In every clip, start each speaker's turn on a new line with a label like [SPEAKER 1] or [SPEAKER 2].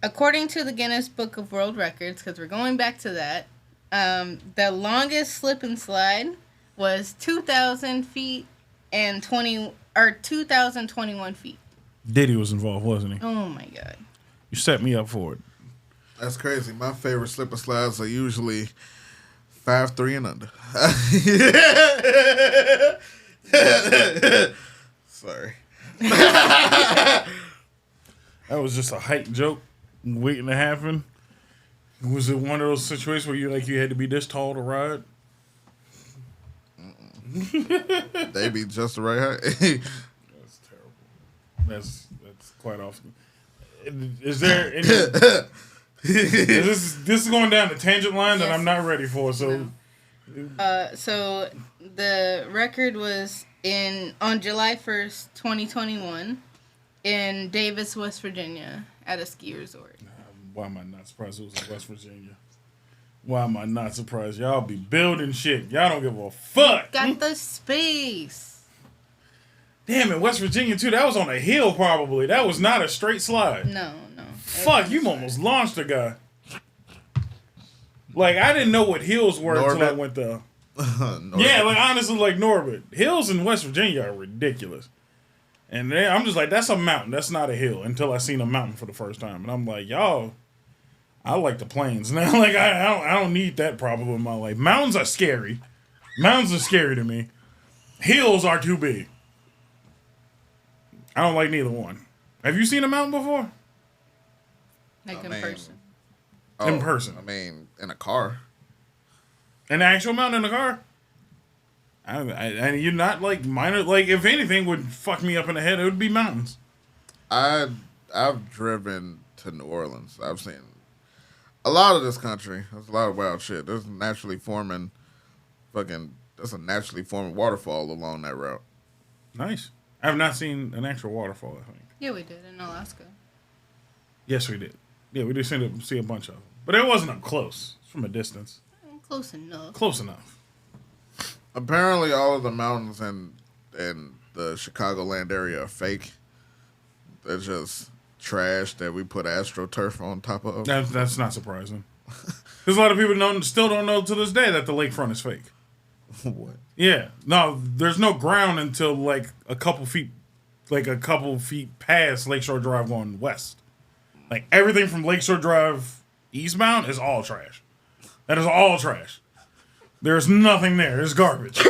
[SPEAKER 1] according to the Guinness Book of World Records, because we're going back to that, the longest slip and slide was 2,000 feet and 2,021 feet.
[SPEAKER 2] Diddy was involved, wasn't he?
[SPEAKER 1] Oh my god!
[SPEAKER 2] You set me up for it.
[SPEAKER 3] That's crazy. My favorite slip and slides are usually 5'3" and under. Sorry.
[SPEAKER 2] That was just a height joke waiting to happen. Was it one of those situations where you had to be this tall to ride?
[SPEAKER 3] They be just the right height.
[SPEAKER 2] That's terrible. That's quite often. Is there any... this is going down the tangent line that I'm not ready for, so...
[SPEAKER 1] So the record was on July 1st, 2021 in Davis, West Virginia at a ski resort.
[SPEAKER 2] Why am I not surprised it was in West Virginia? Why am I not surprised? Y'all be building shit. Y'all don't give a fuck.
[SPEAKER 1] Got the space.
[SPEAKER 2] Damn it, West Virginia too. That was on a hill probably. That was not a straight slide.
[SPEAKER 1] No.
[SPEAKER 2] Fuck, you almost launched a guy. Like, I didn't know what hills were until I went there. Yeah, like, honestly, like Norbit. Hills in West Virginia are ridiculous. And I'm just like, that's a mountain. That's not a hill until I seen a mountain for the first time. And I'm like, y'all, I like the plains. Now, like, I don't need that problem in my life. Mountains are scary. Mountains are scary to me. Hills are too big. I don't like neither one. Have you seen a mountain before?
[SPEAKER 1] Like in person.
[SPEAKER 2] In person.
[SPEAKER 3] I mean, in a car.
[SPEAKER 2] An actual mountain in a car? And you're not like minor. Like, if anything would fuck me up in the head, it would be mountains.
[SPEAKER 3] I've driven to New Orleans. I've seen a lot of this country. There's a lot of wild shit. There's a naturally forming waterfall along that route.
[SPEAKER 2] Nice. I have not seen an actual waterfall, I think.
[SPEAKER 1] Yeah, we did in Alaska.
[SPEAKER 2] Yes, we did. Yeah, we did see a bunch of them. But it wasn't up close. It's from a distance.
[SPEAKER 1] Close enough.
[SPEAKER 2] Close enough.
[SPEAKER 3] Apparently, all of the mountains in the Chicagoland area are fake. They're just trash that we put AstroTurf on top of.
[SPEAKER 2] That's not surprising. Because a lot of people still don't know to this day that the lakefront is fake.
[SPEAKER 3] What?
[SPEAKER 2] Yeah. No, there's no ground until like a couple feet past Lakeshore Drive going west. Like, everything from Lakeshore Drive eastbound is all trash. That is all trash. There's nothing there. It's garbage.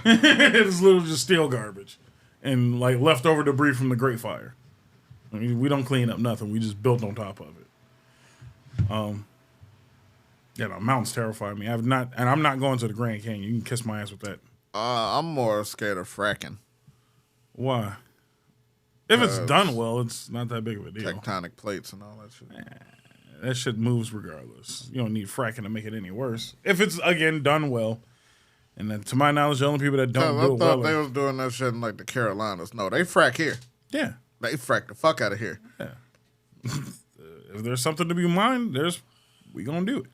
[SPEAKER 2] It's literally just steel garbage. And, like, leftover debris from the Great Fire. I mean, we don't clean up nothing. We just built on top of it. Yeah, the mountains terrify me. I'm not going to the Grand Canyon. You can kiss my ass with that.
[SPEAKER 3] I'm more scared of fracking.
[SPEAKER 2] Why? If it's done well, it's not that big of a deal.
[SPEAKER 3] Tectonic plates and all that shit.
[SPEAKER 2] That shit moves regardless. You don't need fracking to make it any worse. If it's, again, done well. And then, to my knowledge, the only people that don't do it well...
[SPEAKER 3] I thought they was doing that shit in, like, the Carolinas. No, they frack here.
[SPEAKER 2] Yeah.
[SPEAKER 3] They frack the fuck out of here.
[SPEAKER 2] Yeah. If there's something to be mined, we gonna do it.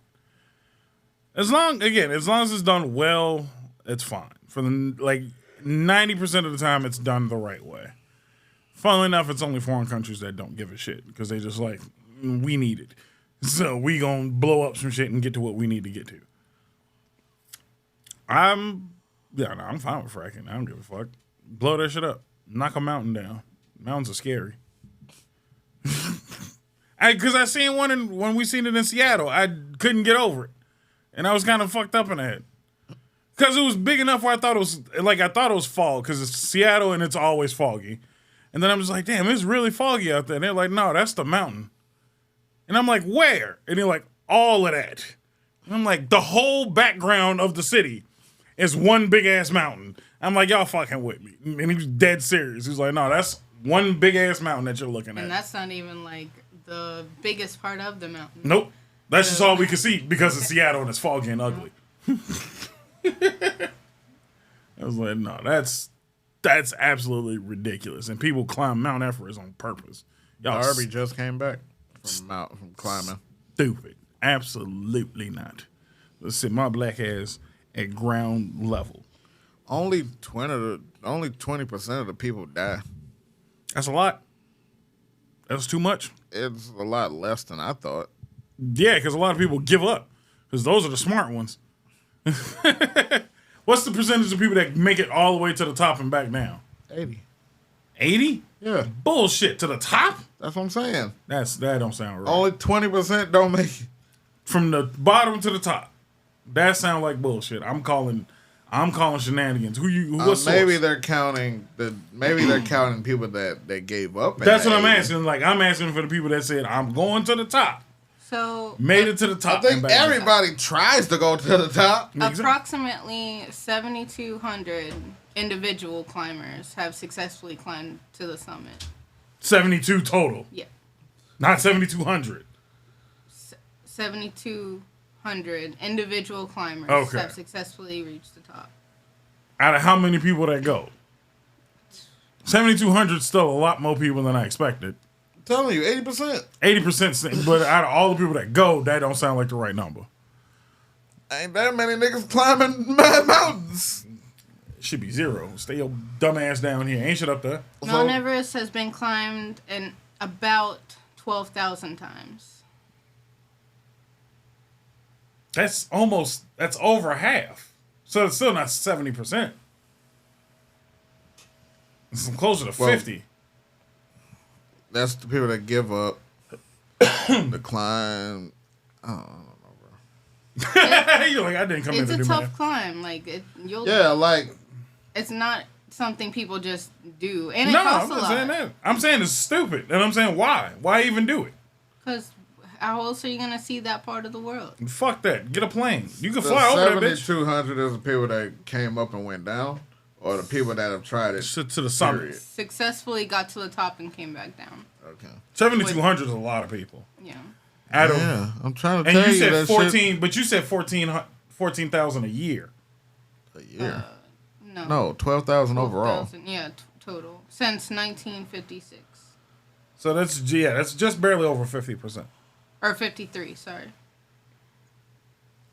[SPEAKER 2] As long as it's done well, it's fine. For the 90% of the time, it's done the right way. Funnily enough, it's only foreign countries that don't give a shit because they just like, we need it. So we gonna blow up some shit and get to what we need to get to. I'm fine with fracking. I don't give a fuck. Blow that shit up. Knock a mountain down. Mountains are scary. Because I seen one when we seen it in Seattle. I couldn't get over it. And I was kind of fucked up in the head. Because it was big enough where I thought it was fall because it's Seattle and it's always foggy. And then I'm just like, damn, it's really foggy out there. And they're like, no, that's the mountain. And I'm like, where? And they're like, all of that. And I'm like, the whole background of the city is one big-ass mountain. I'm like, y'all fucking with me. And he was dead serious. He was like, no, that's one big-ass mountain that you're looking at.
[SPEAKER 1] And that's not even, like, the biggest part of the mountain.
[SPEAKER 2] Nope. That's just all we can see because it's Seattle and it's foggy and ugly. I was like, no, that's absolutely ridiculous. And people climb Mount Everest on purpose. Y'all
[SPEAKER 3] Darby just came back from climbing.
[SPEAKER 2] Stupid. Absolutely not. Let's sit my black ass at ground level.
[SPEAKER 3] Only 20% of the people die.
[SPEAKER 2] That's a lot. That's too much.
[SPEAKER 3] It's a lot less than I thought.
[SPEAKER 2] Yeah, because a lot of people give up. Because those are the smart ones. What's the percentage of people that make it all the way to the top and back down?
[SPEAKER 3] 80.
[SPEAKER 2] 80?
[SPEAKER 3] Yeah.
[SPEAKER 2] Bullshit. To the top?
[SPEAKER 3] That's what I'm saying.
[SPEAKER 2] That don't sound right.
[SPEAKER 3] Only 20% don't make it.
[SPEAKER 2] From the bottom to the top. That sounds like bullshit. I'm calling shenanigans. What's
[SPEAKER 3] maybe they're counting people that gave up.
[SPEAKER 2] That's what I'm asking. Like, I'm asking for the people that said, I'm going to the top.
[SPEAKER 1] So
[SPEAKER 2] made it to the top.
[SPEAKER 3] I think everybody tries to go to the top.
[SPEAKER 1] Approximately 7,200 individual climbers have successfully climbed to the summit.
[SPEAKER 2] 72 total.
[SPEAKER 1] Yeah.
[SPEAKER 2] Not 7,200.
[SPEAKER 1] 7,200 individual climbers have successfully reached the top.
[SPEAKER 2] Out of how many people that go? 7,200 is still a lot more people than I expected.
[SPEAKER 3] I'm telling you, 80%.
[SPEAKER 2] 80%, but out of all the people that go, that don't sound like the right number.
[SPEAKER 3] Ain't that many niggas climbing mountains.
[SPEAKER 2] It should be 0. Stay your dumb ass down here. Ain't shit up there.
[SPEAKER 1] Mount Everest has been climbed in about 12,000 times.
[SPEAKER 2] That's over half. So it's still not 70%. It's closer to 50.
[SPEAKER 3] That's the people that give up. The climb. I don't know, bro.
[SPEAKER 2] You're like, I didn't come in to do
[SPEAKER 1] It's a tough
[SPEAKER 2] math.
[SPEAKER 1] climb. Like, it's not something people just do. And it costs a lot.
[SPEAKER 2] Saying that. I'm saying it's stupid. And I'm saying why? Why even do it?
[SPEAKER 1] Because how else are you going to see that part of the world?
[SPEAKER 2] Fuck that. Get a plane. You can fly over there, bitch.
[SPEAKER 3] 7,200 is the people that came up and went down, or the people that have tried it
[SPEAKER 2] to the summit.
[SPEAKER 1] Successfully got to the top and came back down.
[SPEAKER 3] Okay.
[SPEAKER 2] 7,200 is a lot of people.
[SPEAKER 1] Yeah.
[SPEAKER 3] I'm trying to tell you
[SPEAKER 2] said
[SPEAKER 3] that
[SPEAKER 2] 14,
[SPEAKER 3] shit.
[SPEAKER 2] but you said 14,000 a year.
[SPEAKER 3] A year?
[SPEAKER 1] No,
[SPEAKER 3] 12,000 overall.
[SPEAKER 1] Yeah, total. Since 1956.
[SPEAKER 2] So that's just barely over 50%.
[SPEAKER 1] Or 53, sorry.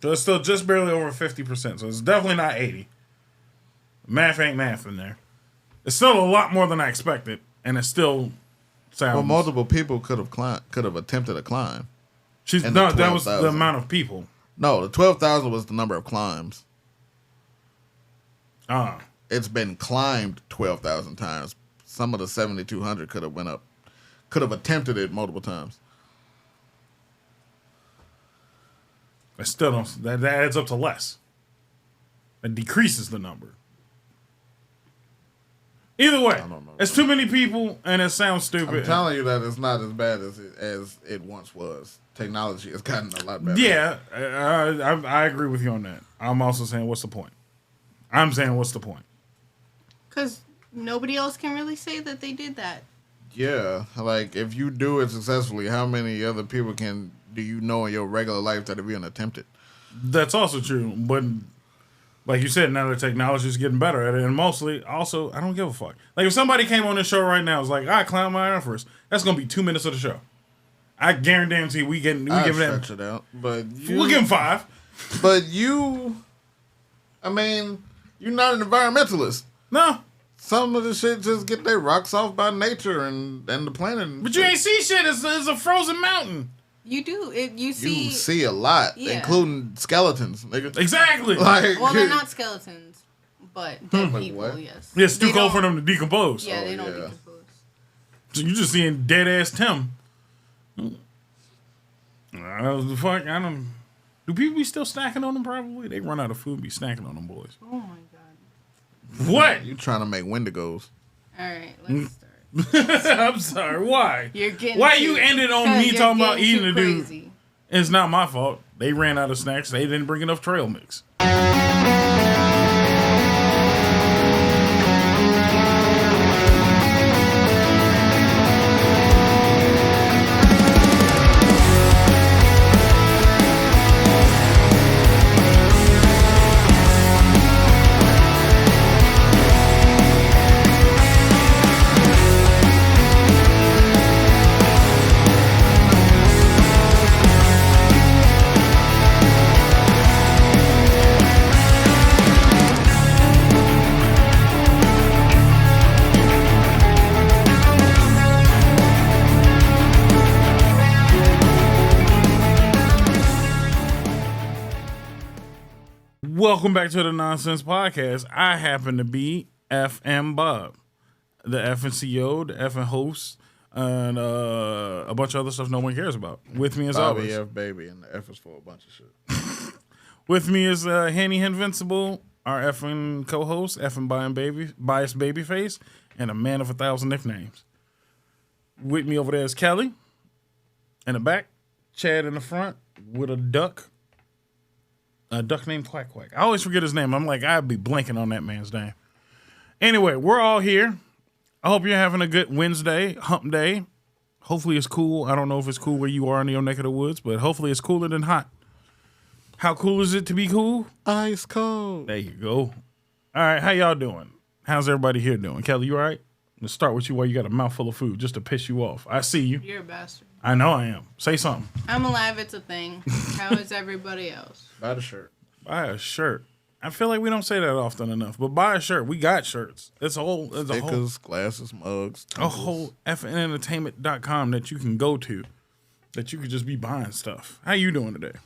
[SPEAKER 2] So it's still just barely over 50%. So it's definitely not 80. Math ain't math in there. It's still a lot more than I expected, and it still sounds.
[SPEAKER 3] Well, multiple people could have attempted a climb.
[SPEAKER 2] That was the amount of people.
[SPEAKER 3] No, the 12,000 was the number of climbs.
[SPEAKER 2] Ah.
[SPEAKER 3] It's been climbed 12,000 times. Some of the 7,200 could have attempted it multiple times.
[SPEAKER 2] I still don't. That adds up to less. It decreases the number. Either way, it's too many people, and it sounds stupid.
[SPEAKER 3] I'm telling you that it's not as bad as it once was. Technology has gotten a lot better.
[SPEAKER 2] Yeah, I agree with you on that. I'm also saying, what's the point? I'm saying, what's the point?
[SPEAKER 1] Because nobody else can really say that they did that.
[SPEAKER 3] Yeah, like if you do it successfully, how many other people do you know in your regular life that have even attempted?
[SPEAKER 2] That's also true, but like you said, now the technology is getting better at it, and mostly, also, I don't give a fuck. Like if somebody came on this show right now, it's like, I climb Mount Everest. That's gonna be 2 minutes of the show. I guarantee we give them.
[SPEAKER 3] Stretch it out, but
[SPEAKER 2] we'll give them 5.
[SPEAKER 3] But you're not an environmentalist.
[SPEAKER 2] No.
[SPEAKER 3] Some of the shit just get their rocks off by nature and the planet.
[SPEAKER 2] But you ain't see shit. It's a frozen mountain.
[SPEAKER 1] You do. You
[SPEAKER 3] see a lot, including skeletons, nigga.
[SPEAKER 2] Exactly.
[SPEAKER 1] Well, they're not skeletons, but dead people,
[SPEAKER 3] what?
[SPEAKER 1] yes.
[SPEAKER 2] Yeah, it's too cold for them to decompose.
[SPEAKER 1] Yeah, they don't decompose.
[SPEAKER 2] So you just seeing dead ass Tim. The fuck? I don't. Do people be still snacking on them? Probably. They run out of food and be snacking on them boys.
[SPEAKER 1] Oh my god.
[SPEAKER 2] What?
[SPEAKER 3] You trying to make Wendigos?
[SPEAKER 1] All right, let's start.
[SPEAKER 2] I'm sorry. Why?
[SPEAKER 1] You're getting
[SPEAKER 2] Why you ended on me talking about eating the dude?
[SPEAKER 1] crazy.
[SPEAKER 2] It's not my fault. They ran out of snacks. They didn't bring enough trail mix. Welcome back to the Nonsense Podcast. I happen to be FNBob, the FNCO, the FN host, and a bunch of other stuff no one cares about. With me as
[SPEAKER 3] Bobby
[SPEAKER 2] always.
[SPEAKER 3] F baby, and the F is for a bunch of shit.
[SPEAKER 1] With me is Henvincible, our FN co-host, FN biased babyface, and a man of 1,000 nicknames. With me over there is Kelly, in the back, Chad in the front, with a duck named Quack Quack. I always forget his name. I'm like, I'd be blanking on that man's name. Anyway, we're all here. I hope you're having a good Wednesday, hump day. Hopefully it's cool. I don't know if it's cool where you are in your neck of the woods, but hopefully it's cooler than hot. How cool is it to be cool?
[SPEAKER 3] Ice cold.
[SPEAKER 1] There you go. All right, how y'all doing? How's everybody here doing? Kelly, you all right? Let's start with you while you got a mouthful of food just to piss you off. I see you.
[SPEAKER 4] You're a bastard.
[SPEAKER 1] I know I am. Say something.
[SPEAKER 4] I'm alive, it's a thing. How is everybody else?
[SPEAKER 3] Buy the shirt.
[SPEAKER 1] Buy a shirt. I feel like we don't say that often enough, but buy a shirt. We got shirts. It's a whole
[SPEAKER 3] Stickers, glasses, mugs.
[SPEAKER 1] a whole FNentertainment.com that you can go to, that you could just be buying stuff. How you doing today?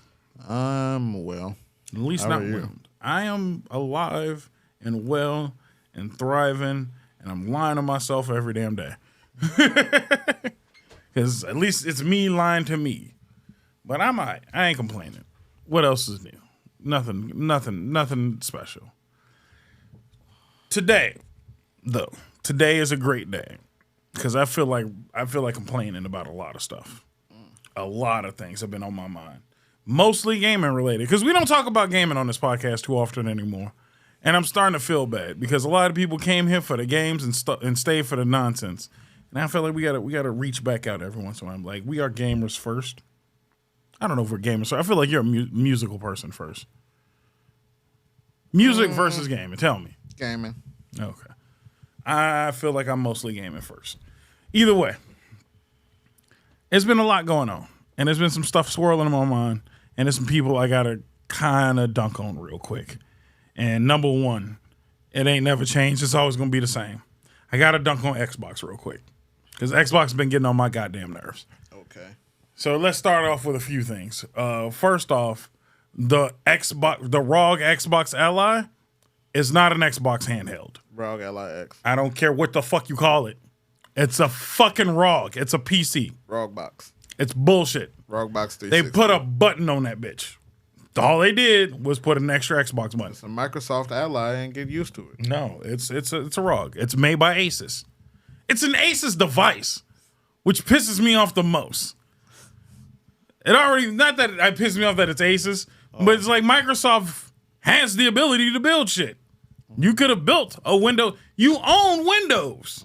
[SPEAKER 3] I'm well.
[SPEAKER 1] At least
[SPEAKER 3] How
[SPEAKER 1] not
[SPEAKER 3] are you?
[SPEAKER 1] well. I am alive and well and thriving, and I'm lying to myself every damn day. Because at least it's me lying to me. But I'm all right. I ain't complaining. What else is new? Nothing special. Today is a great day because I feel like complaining about a lot of stuff. A lot of things have been on my mind, mostly gaming related. Because we don't talk about gaming on this podcast too often anymore, and I'm starting to feel bad because a lot of people came here for the games and stayed for the nonsense, and I feel like we gotta reach back out every once in a while. Like, we are gamers first. I don't know if we're gamers. So I feel like you're a musical person first. Music versus gaming. Tell me.
[SPEAKER 3] Gaming.
[SPEAKER 1] Okay. I feel like I'm mostly gaming first. Either way, it's been a lot going on. And there's been some stuff swirling in my mind. And there's some people I got to kind of dunk on real quick. And number one, it ain't never changed. It's always going to be the same. I got to dunk on Xbox real quick. Because Xbox has been getting on my goddamn nerves.
[SPEAKER 3] Okay.
[SPEAKER 1] So let's start off with a few things. First off, the ROG Xbox Ally is not an Xbox handheld.
[SPEAKER 3] ROG Ally X.
[SPEAKER 1] I don't care what the fuck you call it. It's a fucking ROG. It's a PC.
[SPEAKER 3] ROG Box.
[SPEAKER 1] It's bullshit.
[SPEAKER 3] ROG Box
[SPEAKER 1] They
[SPEAKER 3] 360.
[SPEAKER 1] put a button on that bitch. All they did was put an extra Xbox button.
[SPEAKER 3] It's a Microsoft Ally and get used to it.
[SPEAKER 1] No, it's a ROG. It's made by Asus. It's an Asus device, which pisses me off the most. It already, not that it pisses me off that it's Asus, but it's like Microsoft has the ability to build shit. You could have built a Windows. You own Windows.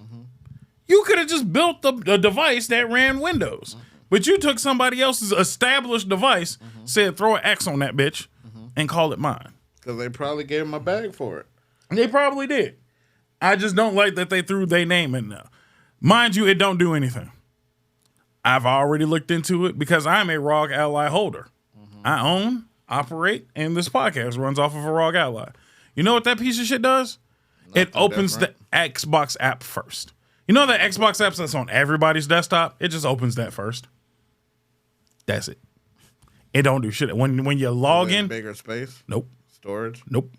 [SPEAKER 1] You could have just built a device that ran Windows. But you took somebody else's established device, said throw an X on that bitch, and call it mine.
[SPEAKER 3] Because they probably gave him a bag for it.
[SPEAKER 1] They probably did. I just don't like that they threw their name in there. Mind you, it don't do anything. I've already looked into it because I'm a ROG Ally holder. I own, operate, and this podcast runs off of a ROG Ally. You know what that piece of shit does? It opens the Xbox app first. You know that Xbox app that's on everybody's desktop? It just opens that first. That's it. It don't do shit. When you log in,
[SPEAKER 3] Bigger space.
[SPEAKER 1] nope,
[SPEAKER 3] Storage.
[SPEAKER 1] nope,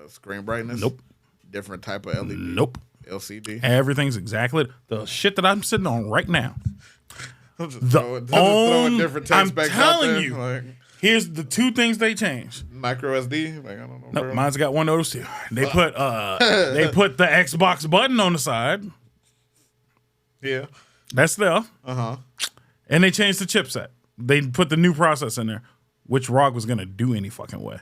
[SPEAKER 3] Screen brightness.
[SPEAKER 1] nope,
[SPEAKER 3] Different type of LED.
[SPEAKER 1] nope.
[SPEAKER 3] LCD.
[SPEAKER 1] Everything's exactly the shit that I'm sitting on right now.
[SPEAKER 3] I'm just
[SPEAKER 1] The
[SPEAKER 3] throwing different tech
[SPEAKER 1] I'm
[SPEAKER 3] specs out
[SPEAKER 1] telling
[SPEAKER 3] there,
[SPEAKER 1] you.
[SPEAKER 3] like
[SPEAKER 1] Here's the two things they changed.
[SPEAKER 3] micro SD. Like, I don't know.
[SPEAKER 1] Nope,
[SPEAKER 3] bro.
[SPEAKER 1] mine's got one of those too. They put the Xbox button on the side.
[SPEAKER 3] Yeah.
[SPEAKER 1] That's there.
[SPEAKER 3] Uh-huh.
[SPEAKER 1] And they changed the chipset. They put the new processor in there, which ROG was gonna do any fucking way.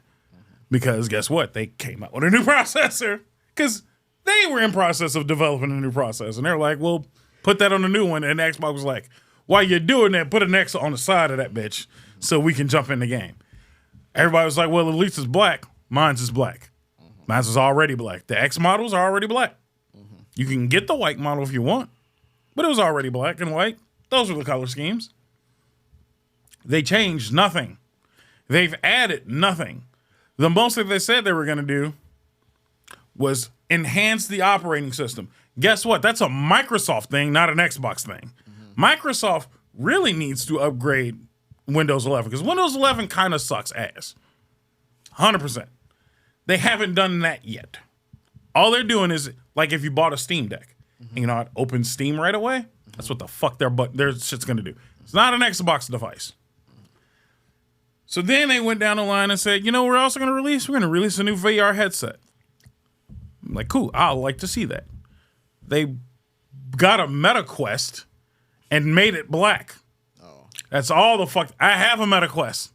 [SPEAKER 1] Because guess what? They came out with a new processor. Because they were in process of developing a new processor. And they're like, well, put that on the new one. And Xbox was like, while you're doing that, put an X on the side of that bitch so we can jump in the game. Everybody was like, well, at least it's black. Mine's is black. Mine's is already black. The X models are already black. You can get the white model if you want, but it was already black and white. Those were the color schemes. They changed nothing. They've added nothing. The most that they said they were going to do was enhance the operating system. Guess what? That's a Microsoft thing, not an Xbox thing. Microsoft really needs to upgrade Windows 11 because Windows 11 kind of sucks ass. 100%. They haven't done that yet. All they're doing is, like, if you bought a Steam Deck, and you know how it opens Steam right away? That's what the fuck their shit's gonna do. It's not an Xbox device. So then they went down the line and said, you know, we're also gonna release a new VR headset. I'm like, cool, I'll like to see that. They got a Meta Quest and made it black. Oh. That's all the fuck. I have a Meta Quest.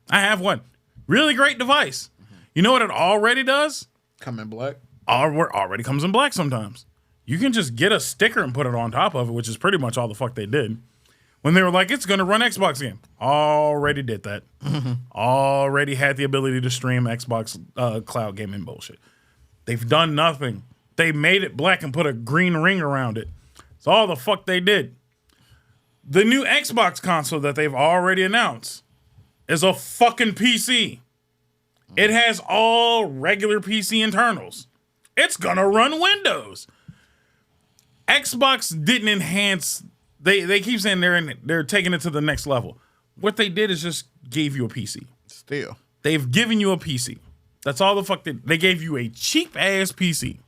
[SPEAKER 1] I have one. Really great device. You know what it already does?
[SPEAKER 3] Come in black?
[SPEAKER 1] Already comes in black sometimes. You can just get a sticker and put it on top of it, which is pretty much all the fuck they did. When they were like, it's going to run Xbox game. Already did that. Already had the ability to stream Xbox cloud gaming bullshit. They've done nothing. They made it black and put a green ring around it. It's all the fuck they did. The new Xbox console that they've already announced is a fucking PC. It has all regular PC internals. It's going to run Windows. Xbox didn't enhance. They keep saying they're taking it to the next level. What they did is just gave you a PC.
[SPEAKER 3] Still.
[SPEAKER 1] They've given you a PC. That's all the fuck they gave you a cheap ass PC.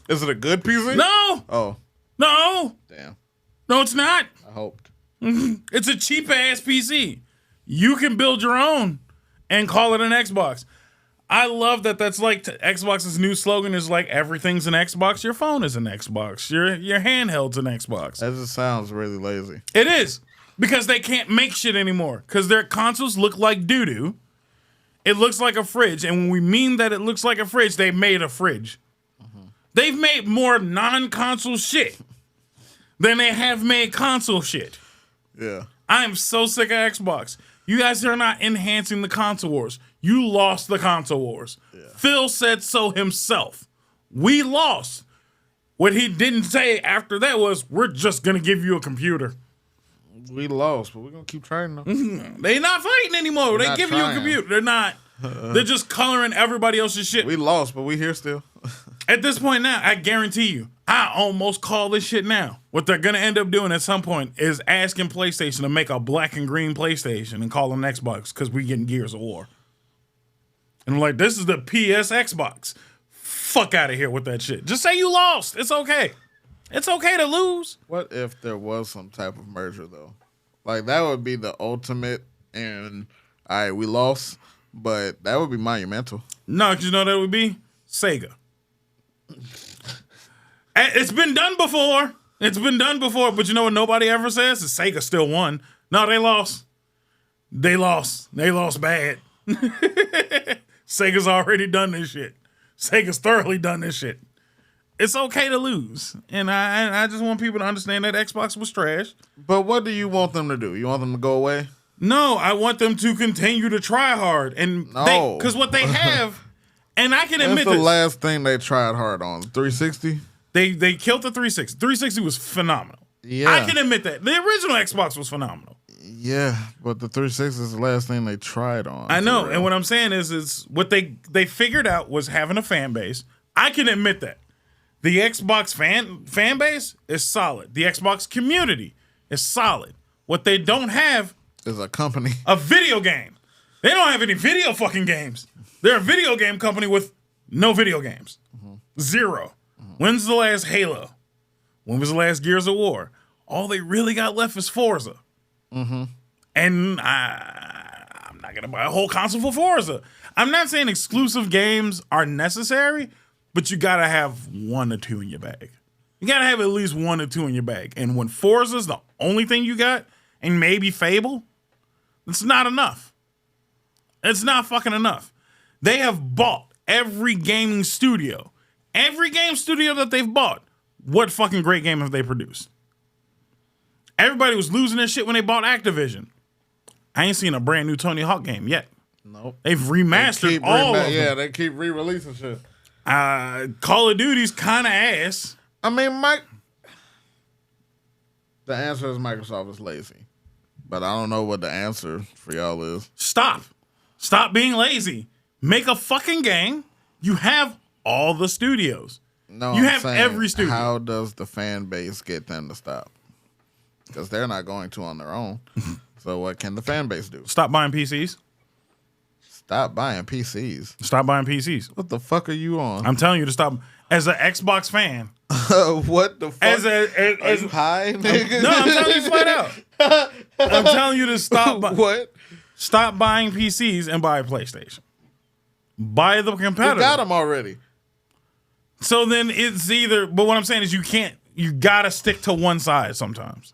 [SPEAKER 3] Is it a good PC?
[SPEAKER 1] No.
[SPEAKER 3] Oh.
[SPEAKER 1] No.
[SPEAKER 3] Damn.
[SPEAKER 1] No, it's not.
[SPEAKER 3] I hoped.
[SPEAKER 1] It's a cheap ass PC. You can build your own and call it an Xbox. I love that. That's like Xbox's new slogan is like everything's an Xbox. Your phone is an Xbox. Your handheld's an Xbox.
[SPEAKER 3] That just sounds really lazy.
[SPEAKER 1] It is because they can't make shit anymore because their consoles look like doo doo. It looks like a fridge, and when we mean that it looks like a fridge, they made a fridge. They've made more non-console shit than they have made console shit.
[SPEAKER 3] Yeah.
[SPEAKER 1] I'm so sick of Xbox. You guys are not enhancing the console wars. You lost the console wars. Yeah. Phil said so himself. We lost. What he didn't say after that was, we're just going to give you a computer.
[SPEAKER 3] We lost, but we're going to keep trying though.
[SPEAKER 1] They're not fighting anymore. They give you a computer. They're not. They're just coloring everybody else's shit.
[SPEAKER 3] We lost, but we here still.
[SPEAKER 1] At this point now, I guarantee you, I almost call this shit now. What they're going to end up doing at some point is asking PlayStation to make a black and green PlayStation and call them Xbox because we getting Gears of War. And I'm like, this is the PS Xbox. Fuck out of here with that shit. Just say you lost. It's okay. It's okay to lose.
[SPEAKER 3] What if there was some type of merger, though? Like, that would be the ultimate, and, all right, we lost, but that would be monumental.
[SPEAKER 1] No, because you know what that would be? Sega. It's been done before. It's been done before, but you know what nobody ever says? Is Sega still won. No, they lost. They lost. They lost bad. Sega's already done this shit. Sega's thoroughly done this shit. It's okay to lose. And I just want people to understand that Xbox was trash.
[SPEAKER 3] But what do you want them to do? You want them to go away?
[SPEAKER 1] No, I want them to continue to try hard. And
[SPEAKER 3] no.
[SPEAKER 1] Because what they have, and I can admit
[SPEAKER 3] that's the
[SPEAKER 1] this,
[SPEAKER 3] last thing they tried hard on. 360?
[SPEAKER 1] They killed the 360. 360 was phenomenal.
[SPEAKER 3] Yeah.
[SPEAKER 1] I can admit that. The original Xbox was phenomenal.
[SPEAKER 3] Yeah, but the 360 is the last thing they tried on.
[SPEAKER 1] I know. And what I'm saying is what they figured out was having a fan base. I can admit that. The Xbox fan base is solid. The Xbox community is solid. What they don't have
[SPEAKER 3] is a company.
[SPEAKER 1] A video game. They don't have any video fucking games. They're a video game company with no video games. Zero. When's the last Halo? When was the last Gears of War? All they really got left is Forza. And I'm not going to buy a whole console for Forza. I'm not saying exclusive games are necessary, but you got to have one or two in your bag. You got to have at least one or two in your bag. And when Forza's the only thing you got, and maybe Fable, it's not enough. It's not fucking enough. They have bought every gaming studio. Every game studio that they've bought, what fucking great game have they produced? Everybody was losing their shit when they bought Activision. I ain't seen a brand new Tony Hawk game yet.
[SPEAKER 3] Nope.
[SPEAKER 1] They've remastered all of them.
[SPEAKER 3] Yeah, they keep re-releasing shit.
[SPEAKER 1] Call of Duty's kind of ass.
[SPEAKER 3] I mean, the answer is Microsoft is lazy. But I don't know what the answer for y'all is.
[SPEAKER 1] Stop being lazy. Make a fucking game. You have all the studios.
[SPEAKER 3] No,
[SPEAKER 1] you have every studio.
[SPEAKER 3] How does the fan base get them to stop? Because they're not going to on their own. So what can the fan base do?
[SPEAKER 1] Stop buying PCs.
[SPEAKER 3] Stop buying PCs.
[SPEAKER 1] Stop buying PCs.
[SPEAKER 3] What the fuck are you on?
[SPEAKER 1] I'm telling you to stop. As an Xbox fan,
[SPEAKER 3] what the fuck?
[SPEAKER 1] as
[SPEAKER 3] you high, nigga?
[SPEAKER 1] no, I'm telling you flat out. I'm telling you to stop.
[SPEAKER 3] What?
[SPEAKER 1] Stop buying PCs and buy a PlayStation. Buy the competitor.
[SPEAKER 3] You got them already.
[SPEAKER 1] So then it's either. But what I'm saying is you can't. You gotta stick to one side sometimes.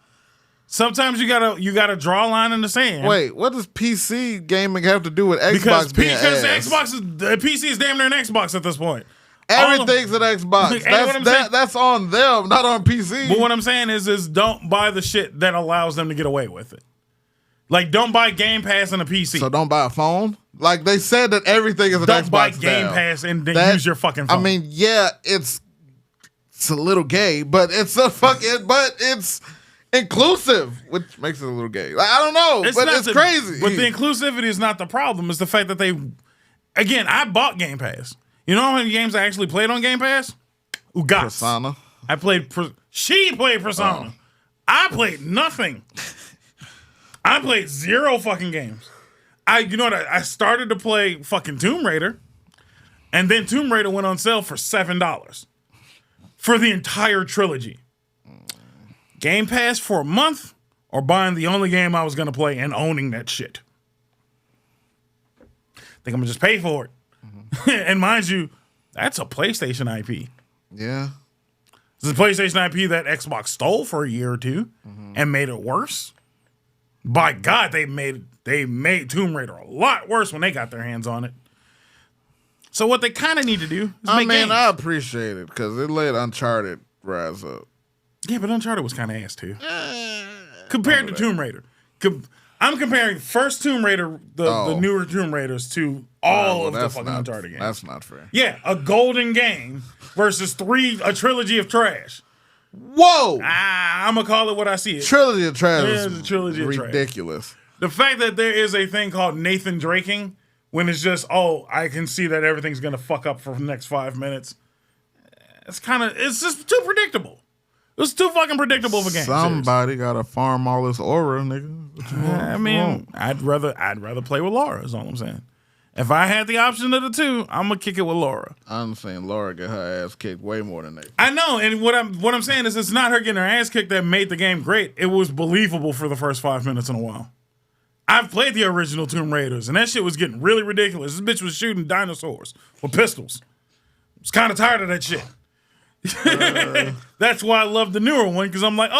[SPEAKER 1] Sometimes you gotta draw a line in the sand.
[SPEAKER 3] Wait, what does PC gaming have to do with Xbox?
[SPEAKER 1] Because the PC is damn near an Xbox at this point.
[SPEAKER 3] Everything's an Xbox. That's on them, not on PC.
[SPEAKER 1] But what I'm saying is don't buy the shit that allows them to get away with it. Like, don't buy Game Pass and a PC.
[SPEAKER 3] So don't buy a phone? Like, they said that everything is an Xbox.
[SPEAKER 1] Don't buy Game Pass and then use your fucking phone.
[SPEAKER 3] I mean, yeah, it's a little gay, but it's inclusive, which makes it a little gay. Like, I don't know, it's crazy.
[SPEAKER 1] But the inclusivity is not the problem. It's the fact that again, I bought Game Pass. You know how many games I actually played on Game Pass? Ugats.
[SPEAKER 3] Persona.
[SPEAKER 1] I played. She played Persona. Oh. I played nothing. I played 0 fucking games. You know what? I started to play fucking Tomb Raider, and then Tomb Raider went on sale for $7 for the entire trilogy. Game Pass for a month, or buying the only game I was gonna play and owning that shit. Think I'm gonna just pay for it. And mind you, that's a PlayStation IP.
[SPEAKER 3] Yeah.
[SPEAKER 1] It's a PlayStation IP that Xbox stole for a year or two and made it worse. By God, they made Tomb Raider a lot worse when they got their hands on it. So what they kind of need to do is make games.
[SPEAKER 3] I appreciate it because it let Uncharted rise up.
[SPEAKER 1] Yeah, but Uncharted was kind of ass too. Compared to Tomb Raider. I'm comparing first Tomb Raider, the newer Tomb Raiders, to all of the fucking Uncharted games.
[SPEAKER 3] That's not fair.
[SPEAKER 1] Yeah, a golden game versus a trilogy of trash.
[SPEAKER 3] Whoa!
[SPEAKER 1] I'm going to call it what I see it.
[SPEAKER 3] Trilogy of trash is
[SPEAKER 1] a trilogy
[SPEAKER 3] ridiculous.
[SPEAKER 1] Of trash. The fact that there is a thing called Nathan Draking, when it's just, I can see that everything's going to fuck up for the next 5 minutes. It's just too predictable. It's too fucking predictable of a game.
[SPEAKER 3] Somebody got to farm all this aura, nigga.
[SPEAKER 1] I'd rather play with Laura, is all I'm saying. If I had the option of the two, I'm gonna kick it with Laura.
[SPEAKER 3] I'm saying Laura got her ass kicked way more than that.
[SPEAKER 1] I know, and what I'm saying is it's not her getting her ass kicked that made the game great. It was believable for the first 5 minutes in a while. I've played the original Tomb Raiders, and that shit was getting really ridiculous. This bitch was shooting dinosaurs with pistols. I was kind of tired of that shit. That's why I love the newer one, because I'm like,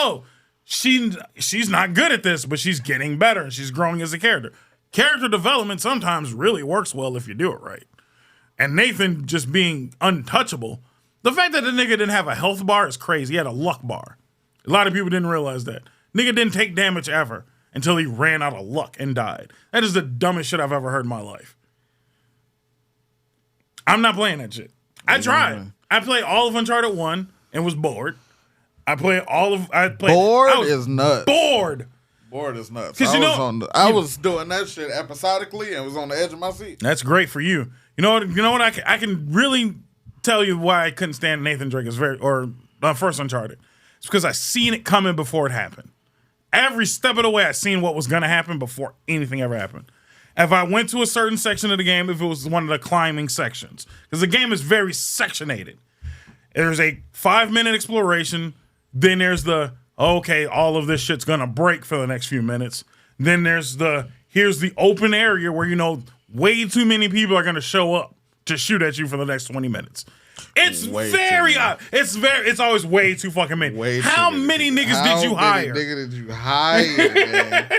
[SPEAKER 1] she's not good at this, but she's getting better and she's growing as a character. Character development sometimes really works well if you do it right. And Nathan just being untouchable. The fact that the nigga didn't have a health bar is crazy. He had a luck bar. A lot of people didn't realize that. Nigga didn't take damage ever until he ran out of luck and died. That is the dumbest shit I've ever heard in my life. I'm not playing that shit. I tried. I played all of Uncharted 1 and was bored.
[SPEAKER 3] Bored is nuts.
[SPEAKER 1] Bored
[SPEAKER 3] is nuts.
[SPEAKER 1] I
[SPEAKER 3] was doing that shit episodically and was on the edge of my seat.
[SPEAKER 1] That's great for you. You know what? I can really tell you why I couldn't stand Nathan Drake first Uncharted. It's because I seen it coming before it happened. Every step of the way, I seen what was gonna happen before anything ever happened. If I went to a certain section of the game, if it was one of the climbing sections, because the game is very sectionated. There's a 5-minute exploration. Then there's all of this shit's gonna break for the next few minutes. Then here's the open area where way too many people are gonna show up to shoot at you for the next 20 minutes. It's very odd. It's always way too fucking many. How many niggas did you hire?
[SPEAKER 3] Nigga did you hire, man?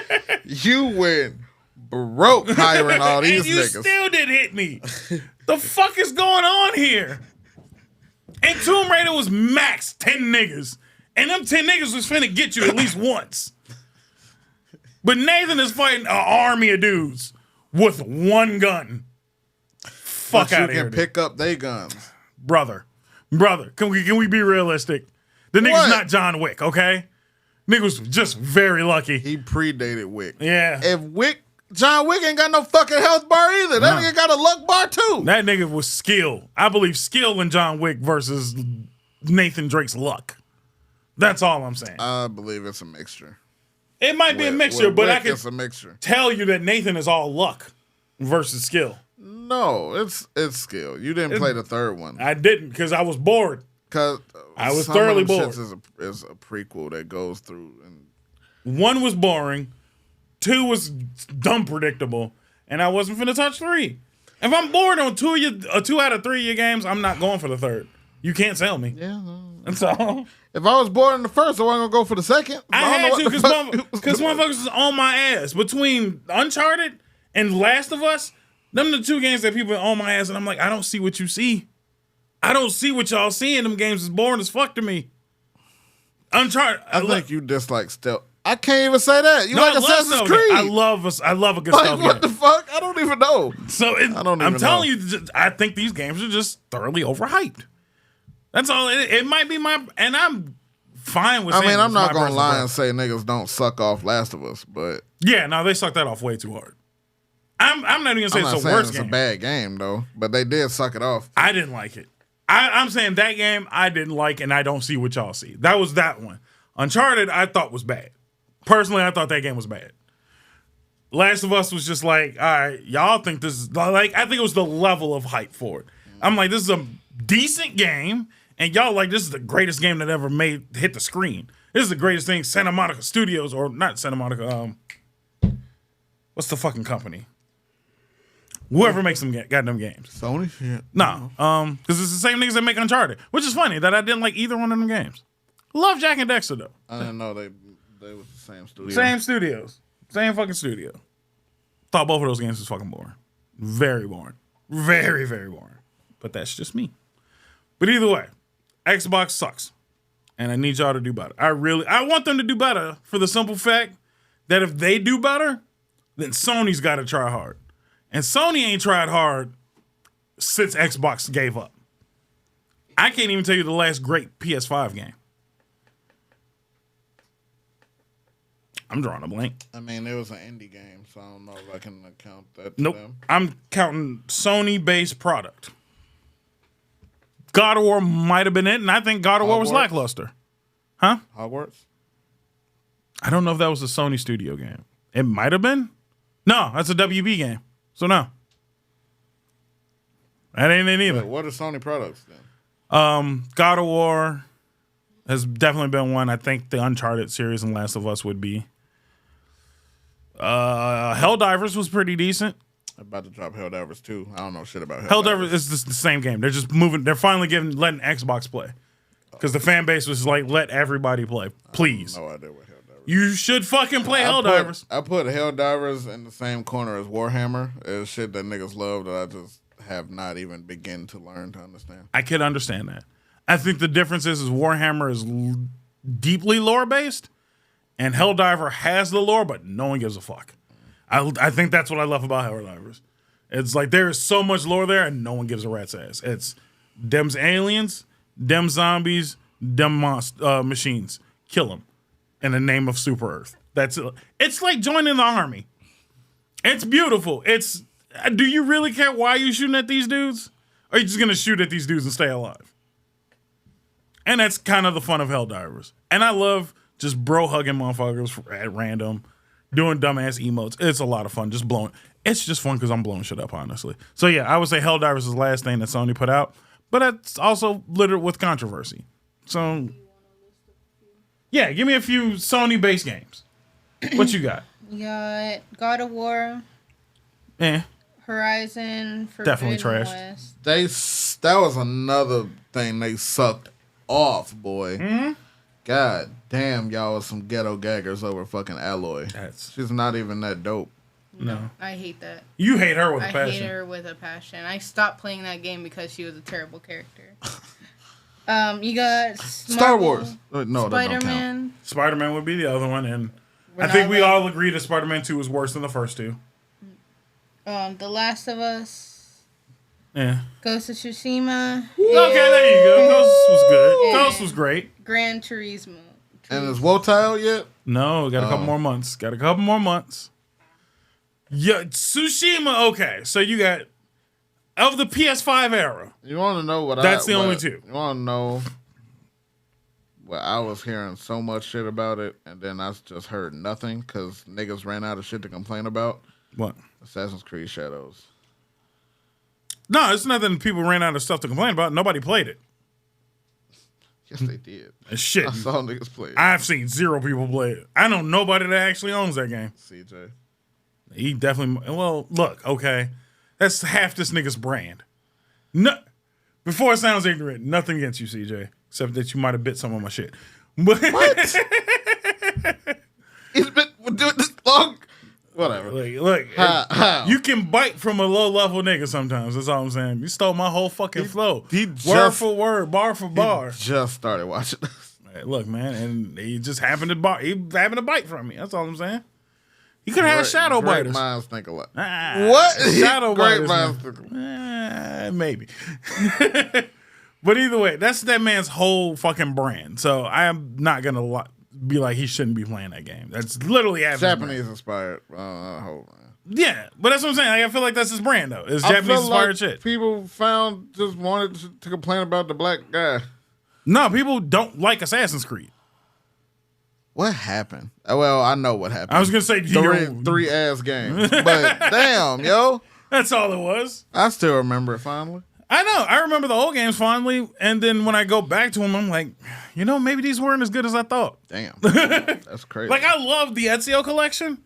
[SPEAKER 3] You went broke hiring all these
[SPEAKER 1] and you
[SPEAKER 3] niggas.
[SPEAKER 1] Still did hit me. The fuck is going on here? And Tomb Raider was max 10 niggas. And them 10 niggas was finna get you at least once. But Nathan is fighting an army of dudes with one gun. Fuck out of here.
[SPEAKER 3] You can pick up their guns.
[SPEAKER 1] Brother. Can we be realistic? The nigga's not John Wick, okay? Nigga was just very lucky.
[SPEAKER 3] He predated Wick.
[SPEAKER 1] Yeah.
[SPEAKER 3] John Wick ain't got no fucking health bar either. That nigga got a luck bar too.
[SPEAKER 1] That nigga was skill. I believe skill in John Wick versus Nathan Drake's luck. That's all I'm saying.
[SPEAKER 3] I believe it's a mixture.
[SPEAKER 1] It might be a mixture, but I can
[SPEAKER 3] a mixture.
[SPEAKER 1] Tell you that Nathan is all luck. versus skill.
[SPEAKER 3] No, it's skill. You didn't play the third one.
[SPEAKER 1] I didn't because I was bored.
[SPEAKER 3] Because
[SPEAKER 1] I was thoroughly bored.
[SPEAKER 3] Is a prequel that goes through. And
[SPEAKER 1] 1 was boring. 2 was dumb predictable. And I wasn't finna touch 3. If I'm bored on 2 out of 3 of your games, I'm not going for the third. You can't sell me.
[SPEAKER 3] Yeah.
[SPEAKER 1] That's all.
[SPEAKER 3] If I was bored in the first, I wasn't going to go for the second.
[SPEAKER 1] I had to because motherfuckers was on my ass. Between Uncharted and Last of Us, them the 2 games that people are on my ass, and I'm like, I don't see what you see. I don't see what y'all seeing. Them games is boring as fuck to me. Uncharted.
[SPEAKER 3] I think you dislike stealth. I can't even say that. You like Assassin's Creed.
[SPEAKER 1] I love a good stealth game.
[SPEAKER 3] What the fuck? I don't even know.
[SPEAKER 1] So I'm telling you, I think these games are just thoroughly overhyped. That's all. It might be and I'm fine with.
[SPEAKER 3] I'm not gonna lie and say niggas don't suck off Last of Us, but
[SPEAKER 1] yeah, no, they sucked that off way too hard. I'm not even gonna say it's the worst game.
[SPEAKER 3] It's a bad game though, but they did suck it off.
[SPEAKER 1] I didn't like it. I'm saying that game I didn't like, and I don't see what y'all see. That was that one. Uncharted I thought was bad. Personally, I thought that game was bad. Last of Us was just like, all right, y'all think this is like, I think it was the level of hype for it. I'm like, this is a decent game. And y'all like, this is the greatest game that ever hit the screen. This is the greatest thing Santa Monica Studios, or not Santa Monica, what's the fucking company? Whoever makes them goddamn games.
[SPEAKER 3] Sony? Shit.
[SPEAKER 1] No, because it's the same niggas that make Uncharted, which is funny that I didn't like either one of them games. Love Jack and Dexter, though.
[SPEAKER 3] I didn't know they was the same studio.
[SPEAKER 1] Same studios. Same fucking studio. Thought both of those games was fucking boring. Very boring. Very, very boring. But that's just me. But either way, Xbox sucks. And I need y'all to do better. I want them to do better for the simple fact that if they do better, then Sony's got to try hard. And Sony ain't tried hard since Xbox gave up. I can't even tell you the last great PS5 game. I'm drawing a blank.
[SPEAKER 3] I mean, it was an indie game, so I don't know if I can count that.
[SPEAKER 1] Nope. I'm counting Sony-based product. God of War might have been it, and I think God of War was lackluster. Huh?
[SPEAKER 3] Hogwarts?
[SPEAKER 1] I don't know if that was a Sony studio game. It might have been. No, that's a WB game. So no. That ain't it either.
[SPEAKER 3] Wait, what are Sony products then?
[SPEAKER 1] God of War has definitely been one. I think the Uncharted series and Last of Us would be. Helldivers was pretty decent.
[SPEAKER 3] I'm about to drop Helldivers 2. I don't know shit about
[SPEAKER 1] Helldivers is just the same game. They're just moving. They're finally letting Xbox play. Because the fan base was like, let everybody play. Please.
[SPEAKER 3] No idea what Helldivers is.
[SPEAKER 1] You should fucking play Helldivers.
[SPEAKER 3] I put Helldivers in the same corner as Warhammer. It's shit that niggas love that I just have not even begun to learn to understand.
[SPEAKER 1] I could understand that. I think the difference is Warhammer is deeply lore-based, and Helldiver has the lore, but no one gives a fuck. I think that's what I love about Helldivers. It's like there is so much lore there, and no one gives a rat's ass. It's dem's aliens, dem zombies, dem machines. Kill them in the name of Super Earth. That's it. It's like joining the army. It's beautiful. Do you really care why you're shooting at these dudes? Or are you just going to shoot at these dudes and stay alive? And that's kind of the fun of Helldivers. And I love just bro hugging motherfuckers at random, doing dumbass emotes. It's a lot of fun, just blowing. It's just fun because I'm blowing shit up, honestly. So yeah, I would say Helldivers is the last thing that Sony put out, but it's also littered with controversy. So yeah, give me a few Sony-based games. What you got?
[SPEAKER 4] You got God of War. Horizon.
[SPEAKER 1] Definitely trash.
[SPEAKER 3] That was another thing they sucked off, boy.
[SPEAKER 1] Mm-hmm.
[SPEAKER 3] God damn, y'all was some ghetto gaggers over fucking Alloy. She's not even that dope.
[SPEAKER 1] No.
[SPEAKER 4] I hate that.
[SPEAKER 1] You hate her with a passion.
[SPEAKER 4] I hate her with a passion. I stopped playing that game because she was a terrible character. You got
[SPEAKER 3] Star Wars. No,
[SPEAKER 4] Spider-Man.
[SPEAKER 1] Spider-Man would be the other one, and I think we all agree that Spider-Man 2 was worse than the first two.
[SPEAKER 4] The Last of Us.
[SPEAKER 1] Yeah.
[SPEAKER 4] Ghost of Tsushima.
[SPEAKER 1] Okay, there you go. Ghost was good. Ghost was great.
[SPEAKER 4] Gran Turismo.
[SPEAKER 3] And is Woe out yet?
[SPEAKER 1] No, got a couple more months. Yeah, Tsushima, okay. So you got, of the PS5 era.
[SPEAKER 3] You want to know what
[SPEAKER 1] That's the only two.
[SPEAKER 3] You want to know what I was hearing so much shit about it, and then I just heard nothing because niggas ran out of shit to complain about.
[SPEAKER 1] What?
[SPEAKER 3] Assassin's Creed Shadows.
[SPEAKER 1] No, it's nothing. People ran out of stuff to complain about. Nobody played it.
[SPEAKER 3] Yes, they did.
[SPEAKER 1] And shit.
[SPEAKER 3] I saw niggas play it.
[SPEAKER 1] I've seen 0 people play it. I know nobody that actually owns that game.
[SPEAKER 3] CJ.
[SPEAKER 1] He definitely. Well, look, okay, that's half this nigga's brand. No, before it sounds ignorant, nothing against you, CJ, except that you might have bit some of my shit. But
[SPEAKER 3] What? It's been doing this long. Whatever.
[SPEAKER 1] Look,
[SPEAKER 3] How?
[SPEAKER 1] you can bite from a low level nigga sometimes. That's all I'm saying. You stole my whole fucking flow. Word for word, bar for bar.
[SPEAKER 3] Just started watching this.
[SPEAKER 1] Hey, look, man, and he just happened to bite from me. That's all I'm saying. He could have had shadow
[SPEAKER 3] Great
[SPEAKER 1] biters.
[SPEAKER 3] minds think alike.
[SPEAKER 1] What? Shadow
[SPEAKER 3] Great
[SPEAKER 1] biters.
[SPEAKER 3] minds think alike.
[SPEAKER 1] Maybe. But either way, that's that man's whole fucking brand. So I am not going to be like he shouldn't be playing that game. That's literally
[SPEAKER 3] Japanese inspired. Hold on.
[SPEAKER 1] Yeah, but that's what I'm saying. Like, I feel like that's his brand, though. It's
[SPEAKER 3] I
[SPEAKER 1] Japanese
[SPEAKER 3] feel
[SPEAKER 1] inspired
[SPEAKER 3] like
[SPEAKER 1] shit.
[SPEAKER 3] People just wanted to complain about the black guy.
[SPEAKER 1] No, people don't like Assassin's Creed.
[SPEAKER 3] What happened? Well, I know what happened.
[SPEAKER 1] I was going to say,
[SPEAKER 3] three ass games. But damn, yo.
[SPEAKER 1] That's all it was.
[SPEAKER 3] I still remember it finally.
[SPEAKER 1] I know. I remember the old games fondly, and then when I go back to them, I'm like, maybe these weren't as good as I thought.
[SPEAKER 3] Damn. That's crazy.
[SPEAKER 1] Like, I love the Ezio collection,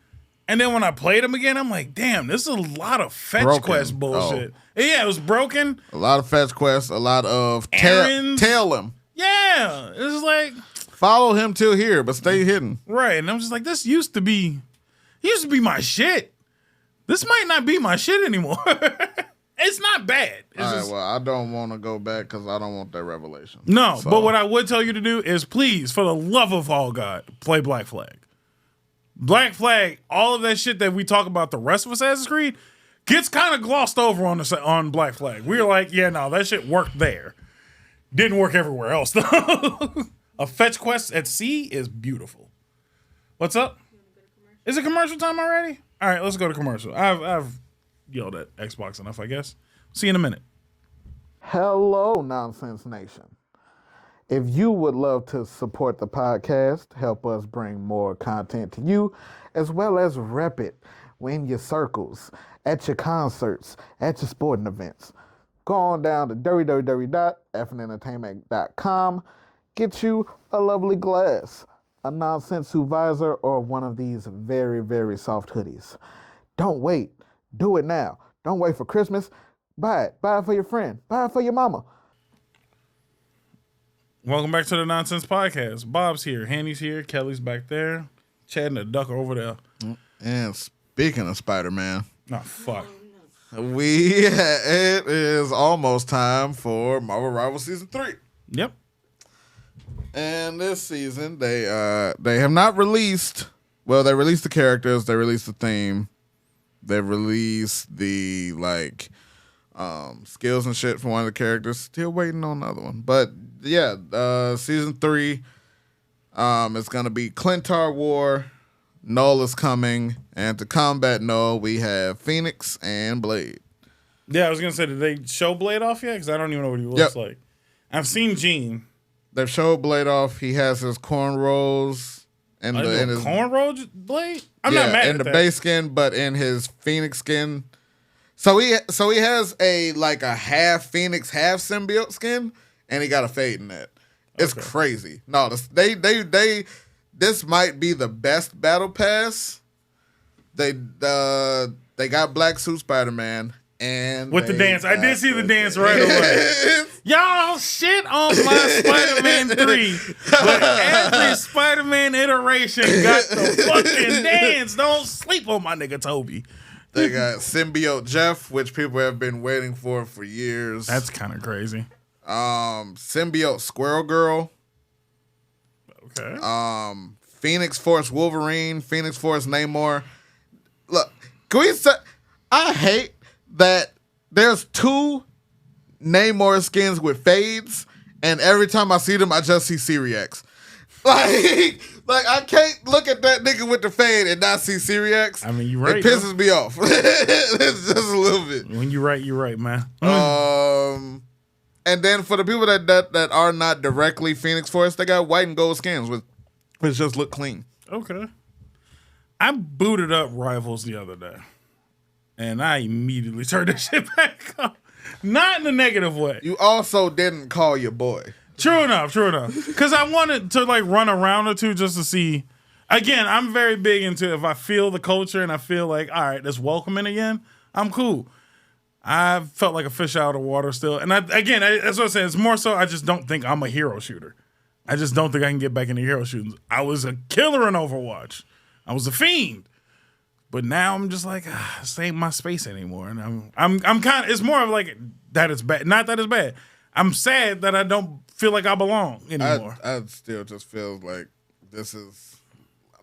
[SPEAKER 1] and then when I played them again, I'm like, damn, this is a lot of fetch quest bullshit. Oh. Yeah, it was broken.
[SPEAKER 3] A lot of fetch quests, a lot of
[SPEAKER 1] errands.
[SPEAKER 3] Tail him.
[SPEAKER 1] Yeah. It was like...
[SPEAKER 3] Follow him till here, but stay hidden.
[SPEAKER 1] Right, and I'm just like, this used to be my shit. This might not be my shit anymore. It's not bad. It's
[SPEAKER 3] All right,
[SPEAKER 1] just,
[SPEAKER 3] well, I don't want to go back because I don't want that revelation.
[SPEAKER 1] No, but what I would tell you to do is please, for the love of all God, play Black Flag. Black Flag, all of that shit that we talk about the rest of Assassin's Creed gets kind of glossed over on Black Flag. We're like, yeah, no, that shit worked there. Didn't work everywhere else, though. A fetch quest at sea is beautiful. What's up? Is it commercial time already? All right, let's go to commercial. I've yelled at Xbox enough, I guess. See you in a minute.
[SPEAKER 3] Hello, Nonsense Nation. If you would love to support the podcast, help us bring more content to you, as well as rep it in your circles, at your concerts, at your sporting events, go on down to www.fnentertainment.com. Get you a lovely glass, a nonsense visor, or one of these very, very soft hoodies. Don't wait. Do it now. Don't wait for Christmas. Buy it. Buy it for your friend. Buy it for your mama.
[SPEAKER 1] Welcome back to the Nonsense Podcast. Bob's here. Hanny's here. Kelly's back there. Chad and the duck over there.
[SPEAKER 3] And speaking of Spider-Man,
[SPEAKER 1] oh, fuck.
[SPEAKER 3] it is almost time for Marvel Rivals Season 3.
[SPEAKER 1] Yep.
[SPEAKER 3] And this season, they have not released. Well, they released the characters. They released the theme. They released the skills and shit for one of the characters. Still waiting on another one. But yeah, season 3. It's gonna be Clintar War. Null is coming, and to combat Null, we have Phoenix and Blade.
[SPEAKER 1] Yeah, I was gonna say, did they show Blade off yet? Because I don't even know what he looks like. I've seen Gene.
[SPEAKER 3] They've showed Blade off. He has his cornrows and
[SPEAKER 1] his cornrow Blade. I'm not mad at that.
[SPEAKER 3] In the base skin, but in his Phoenix skin. So he has a half Phoenix, half symbiote skin, and he got a fade in that. It's crazy. No, this might be the best battle pass. They got Black Suit Spider-Man. And
[SPEAKER 1] with the dance. I did see the dance right away. Y'all shit on my Spider-Man 3. But every Spider-Man iteration got the fucking dance. Don't sleep on my nigga Toby.
[SPEAKER 3] They got Symbiote Jeff, which people have been waiting for years.
[SPEAKER 1] That's kind of crazy.
[SPEAKER 3] Symbiote Squirrel Girl.
[SPEAKER 1] Okay.
[SPEAKER 3] Phoenix Force Wolverine. Phoenix Force Namor. Look, can we say... I hate that there's 2 Namor skins with fades, and every time I see them, I just see Syriax. Like I can't look at that nigga with the fade and not see Syriax.
[SPEAKER 1] I mean, you're right.
[SPEAKER 3] It pisses me off. It's just a little bit.
[SPEAKER 1] When you're right, man.
[SPEAKER 3] And then for the people that are not directly Phoenix Force, they got white and gold skins, which just look clean.
[SPEAKER 1] Okay. I booted up Rivals the other day.
[SPEAKER 2] And I immediately turned that shit back on. Not in a negative way.
[SPEAKER 3] You also didn't call your boy.
[SPEAKER 2] True enough. Because I wanted to like run a round or two just to see. Again, I'm very big into if I feel the culture and I feel like, all right, it's welcoming again, I'm cool. I felt like a fish out of water still. And that's what I'm saying. It's more so I just don't think I'm a hero shooter. I just don't think I can get back into hero shooting. I was a killer in Overwatch. I was a fiend. But now I'm just like, this ain't my space anymore. And I'm kind of, it's more of like that it's bad. Not that it's bad. I'm sad that I don't feel like I belong anymore.
[SPEAKER 3] I still just feel like this is,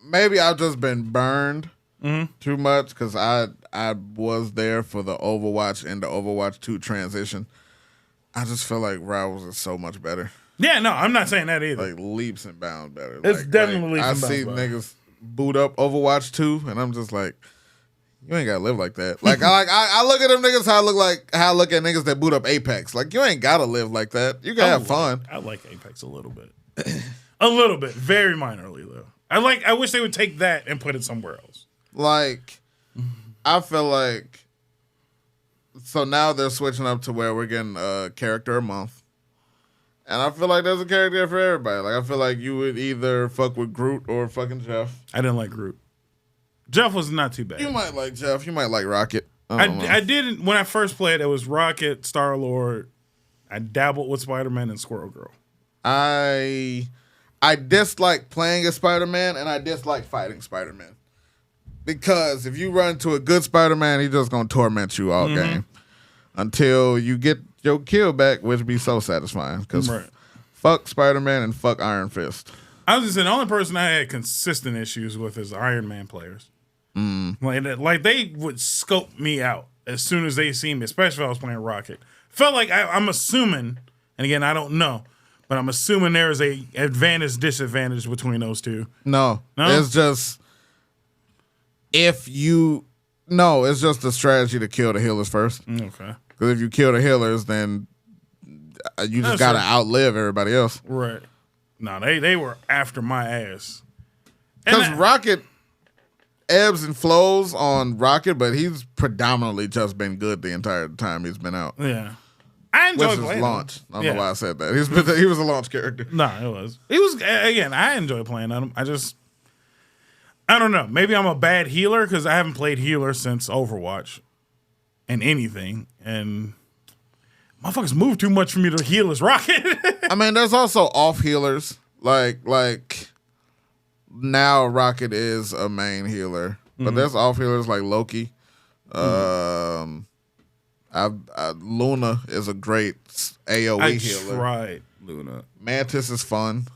[SPEAKER 3] maybe I've just been burned too much because I was there for the Overwatch and the Overwatch 2 transition. I just feel like Rivals is so much better.
[SPEAKER 2] Yeah, no, I'm not saying that either.
[SPEAKER 3] Like leaps and bounds better.
[SPEAKER 2] It's definitely leaps and bounds
[SPEAKER 3] I see
[SPEAKER 2] better.
[SPEAKER 3] niggas boot up Overwatch 2 and I'm just like, you ain't gotta live like that. Like I look at them niggas how I look at niggas that boot up Apex. Like you ain't gotta live like that. You can have fun.
[SPEAKER 2] I like Apex a little bit. A little bit. Very minorly though. I wish they would take that and put it somewhere else.
[SPEAKER 3] Like I feel like so now they're switching up to where we're getting a character a month. And I feel like there's a character for everybody. Like I feel like you would either fuck with Groot or fucking Jeff.
[SPEAKER 2] I didn't like Groot. Jeff was not too bad.
[SPEAKER 3] You might like Jeff. You might like Rocket.
[SPEAKER 2] I didn't when I first played. It was Rocket, Star-Lord. I dabbled with Spider-Man and Squirrel Girl.
[SPEAKER 3] I dislike playing as Spider-Man and I dislike fighting Spider-Man. Because if you run into a good Spider-Man, he's just gonna torment you all game until you get your kill back, which be so satisfying. Because fuck Spider-Man and fuck Iron Fist.
[SPEAKER 2] I was just saying, the only person I had consistent issues with is Iron Man players. Like they would scope me out as soon as they see me, especially if I was playing Rocket. Felt like I'm assuming, and again, I don't know, but I'm assuming there is a advantage, disadvantage between those two.
[SPEAKER 3] No? It's just it's just a strategy to kill the healers first.
[SPEAKER 2] Okay.
[SPEAKER 3] Because if you kill the healers, then you just gotta outlive everybody else.
[SPEAKER 2] Right. No, they were after my ass.
[SPEAKER 3] Because Rocket ebbs and flows on Rocket, but he's predominantly just been good the entire time he's been out.
[SPEAKER 2] Yeah. I enjoy playing
[SPEAKER 3] launch.
[SPEAKER 2] him.
[SPEAKER 3] I don't know why I said that. He was a launch character.
[SPEAKER 2] No, it was. He was, again, I enjoy playing on him. I don't know. Maybe I'm a bad healer because I haven't played healer since Overwatch and anything. And motherfuckers move too much for me to heal as Rocket.
[SPEAKER 3] I mean, there's also off healers. Like now Rocket is a main healer. But there's off healers like Loki. Luna is a great AoE healer.
[SPEAKER 2] I tried Luna.
[SPEAKER 3] Mantis is fun.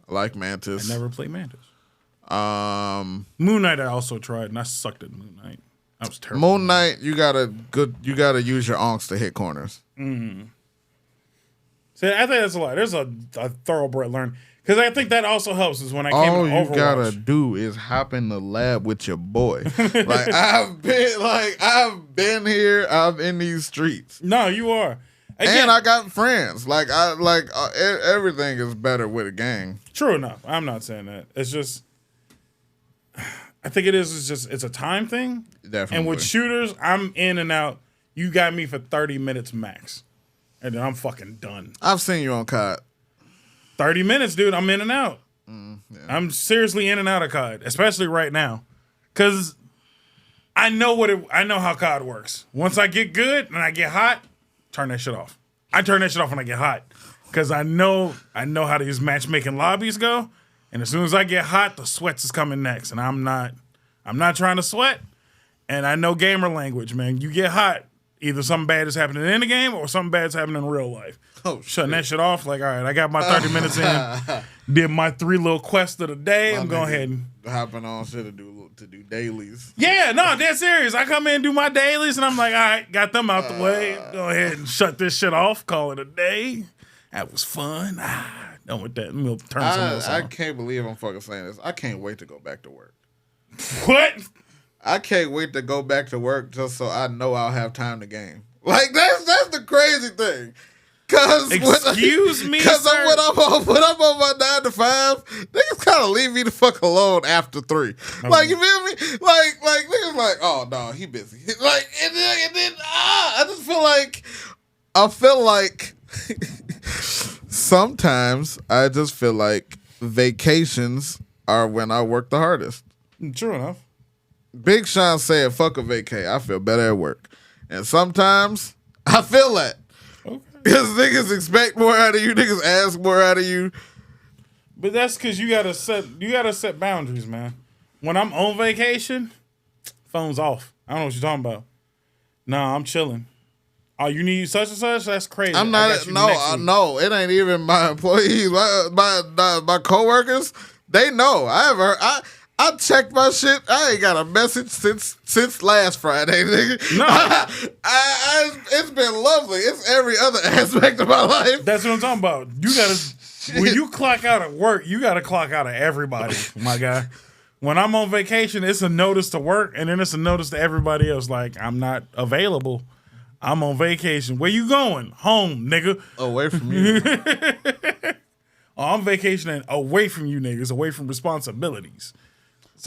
[SPEAKER 3] I like Mantis.
[SPEAKER 2] I never played Mantis. Moon Knight I also tried, and I sucked at Moon Knight. I was terrible.
[SPEAKER 3] Moon Knight, you gotta use your onks to hit corners.
[SPEAKER 2] See, I think that's a lot. There's a thoroughbred learn. Because I think that also helps is when I came to Overwatch.
[SPEAKER 3] All you gotta do is hop in the lab with your boy. I've been here. I'm in these streets.
[SPEAKER 2] No, you are. Again,
[SPEAKER 3] and I got friends. Everything is better with a gang.
[SPEAKER 2] True enough. I'm not saying that. It's just, I think it's a time thing.
[SPEAKER 3] Definitely.
[SPEAKER 2] And with shooters, I'm in and out. You got me for 30 minutes max. And then I'm fucking done.
[SPEAKER 3] I've seen you on COD.
[SPEAKER 2] 30 minutes, dude. I'm in and out.
[SPEAKER 3] Yeah.
[SPEAKER 2] I'm seriously in and out of COD, especially right now, because I know how COD works. Once I get good and I get hot, turn that shit off. I turn that shit off when I get hot, because I know how these matchmaking lobbies go, and as soon as I get hot, the sweats is coming next, and I'm not trying to sweat, and I know gamer language, man. You get hot, either something bad is happening in the game or something bad is happening in real life. Shutting that shit off. Like, all right, I got my 30 minutes in. Did my 3 little quests of the day. I'm going ahead and
[SPEAKER 3] hopping on shit to do dailies.
[SPEAKER 2] Yeah, no, dead serious. I come in and do my dailies, and I'm like, all right, got them out the way. Go ahead and shut this shit off. Call it a day. That was fun. Done with that. We'll turn some else on.
[SPEAKER 3] I can't believe I'm fucking saying this. I can't wait to go back to work.
[SPEAKER 2] What?
[SPEAKER 3] I can't wait to go back to work just so I know I'll have time to game. Like that's the crazy thing. Cause
[SPEAKER 1] Excuse me,
[SPEAKER 3] Because
[SPEAKER 1] sir?
[SPEAKER 3] when I'm on my 9 to 5, niggas kind of leave me the fuck alone after 3. Like, you feel me? Like niggas like, oh no, he busy. Like, and then I just feel like sometimes I just feel like vacations are when I work the hardest.
[SPEAKER 1] True enough.
[SPEAKER 3] Big Sean said, fuck a vacay. I feel better at work. And sometimes I feel that.
[SPEAKER 1] Okay.
[SPEAKER 3] Because niggas expect more out of you. Niggas ask more out of you.
[SPEAKER 1] But that's because you gotta set boundaries, man. When I'm on vacation, phone's off. I don't know what you're talking about. Nah, I'm chilling. Oh, you need such and such? That's crazy.
[SPEAKER 3] I'm not. No, it ain't even my employees. My coworkers. They know. I checked my shit. I ain't got a message since last Friday, nigga.
[SPEAKER 1] No.
[SPEAKER 3] It's been lovely. It's every other aspect of my life.
[SPEAKER 1] That's what I'm talking about. You gotta when you clock out at work, you gotta clock out at everybody, my guy. When I'm on vacation, it's a notice to work, and then it's a notice to everybody else. Like, I'm not available. I'm on vacation. Where you going? Home, nigga.
[SPEAKER 3] Away from you.
[SPEAKER 1] Oh, I'm vacationing away from you niggas, away from responsibilities.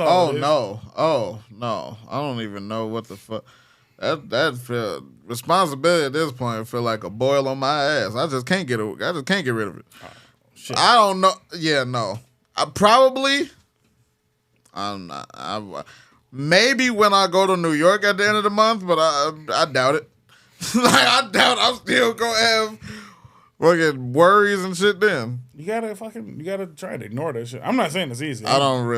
[SPEAKER 3] Oh no. I don't even know what the fuck. That feel responsibility at this point feel like a boil on my ass. I just can't get rid of it.
[SPEAKER 1] Oh, shit.
[SPEAKER 3] I don't know. Yeah, no. I'm not. Maybe when I go to New York at the end of the month, but I doubt it. Like, I doubt I'm still gonna have fucking worries and shit then.
[SPEAKER 1] You gotta try to ignore that shit. I'm not saying it's easy.
[SPEAKER 3] I'm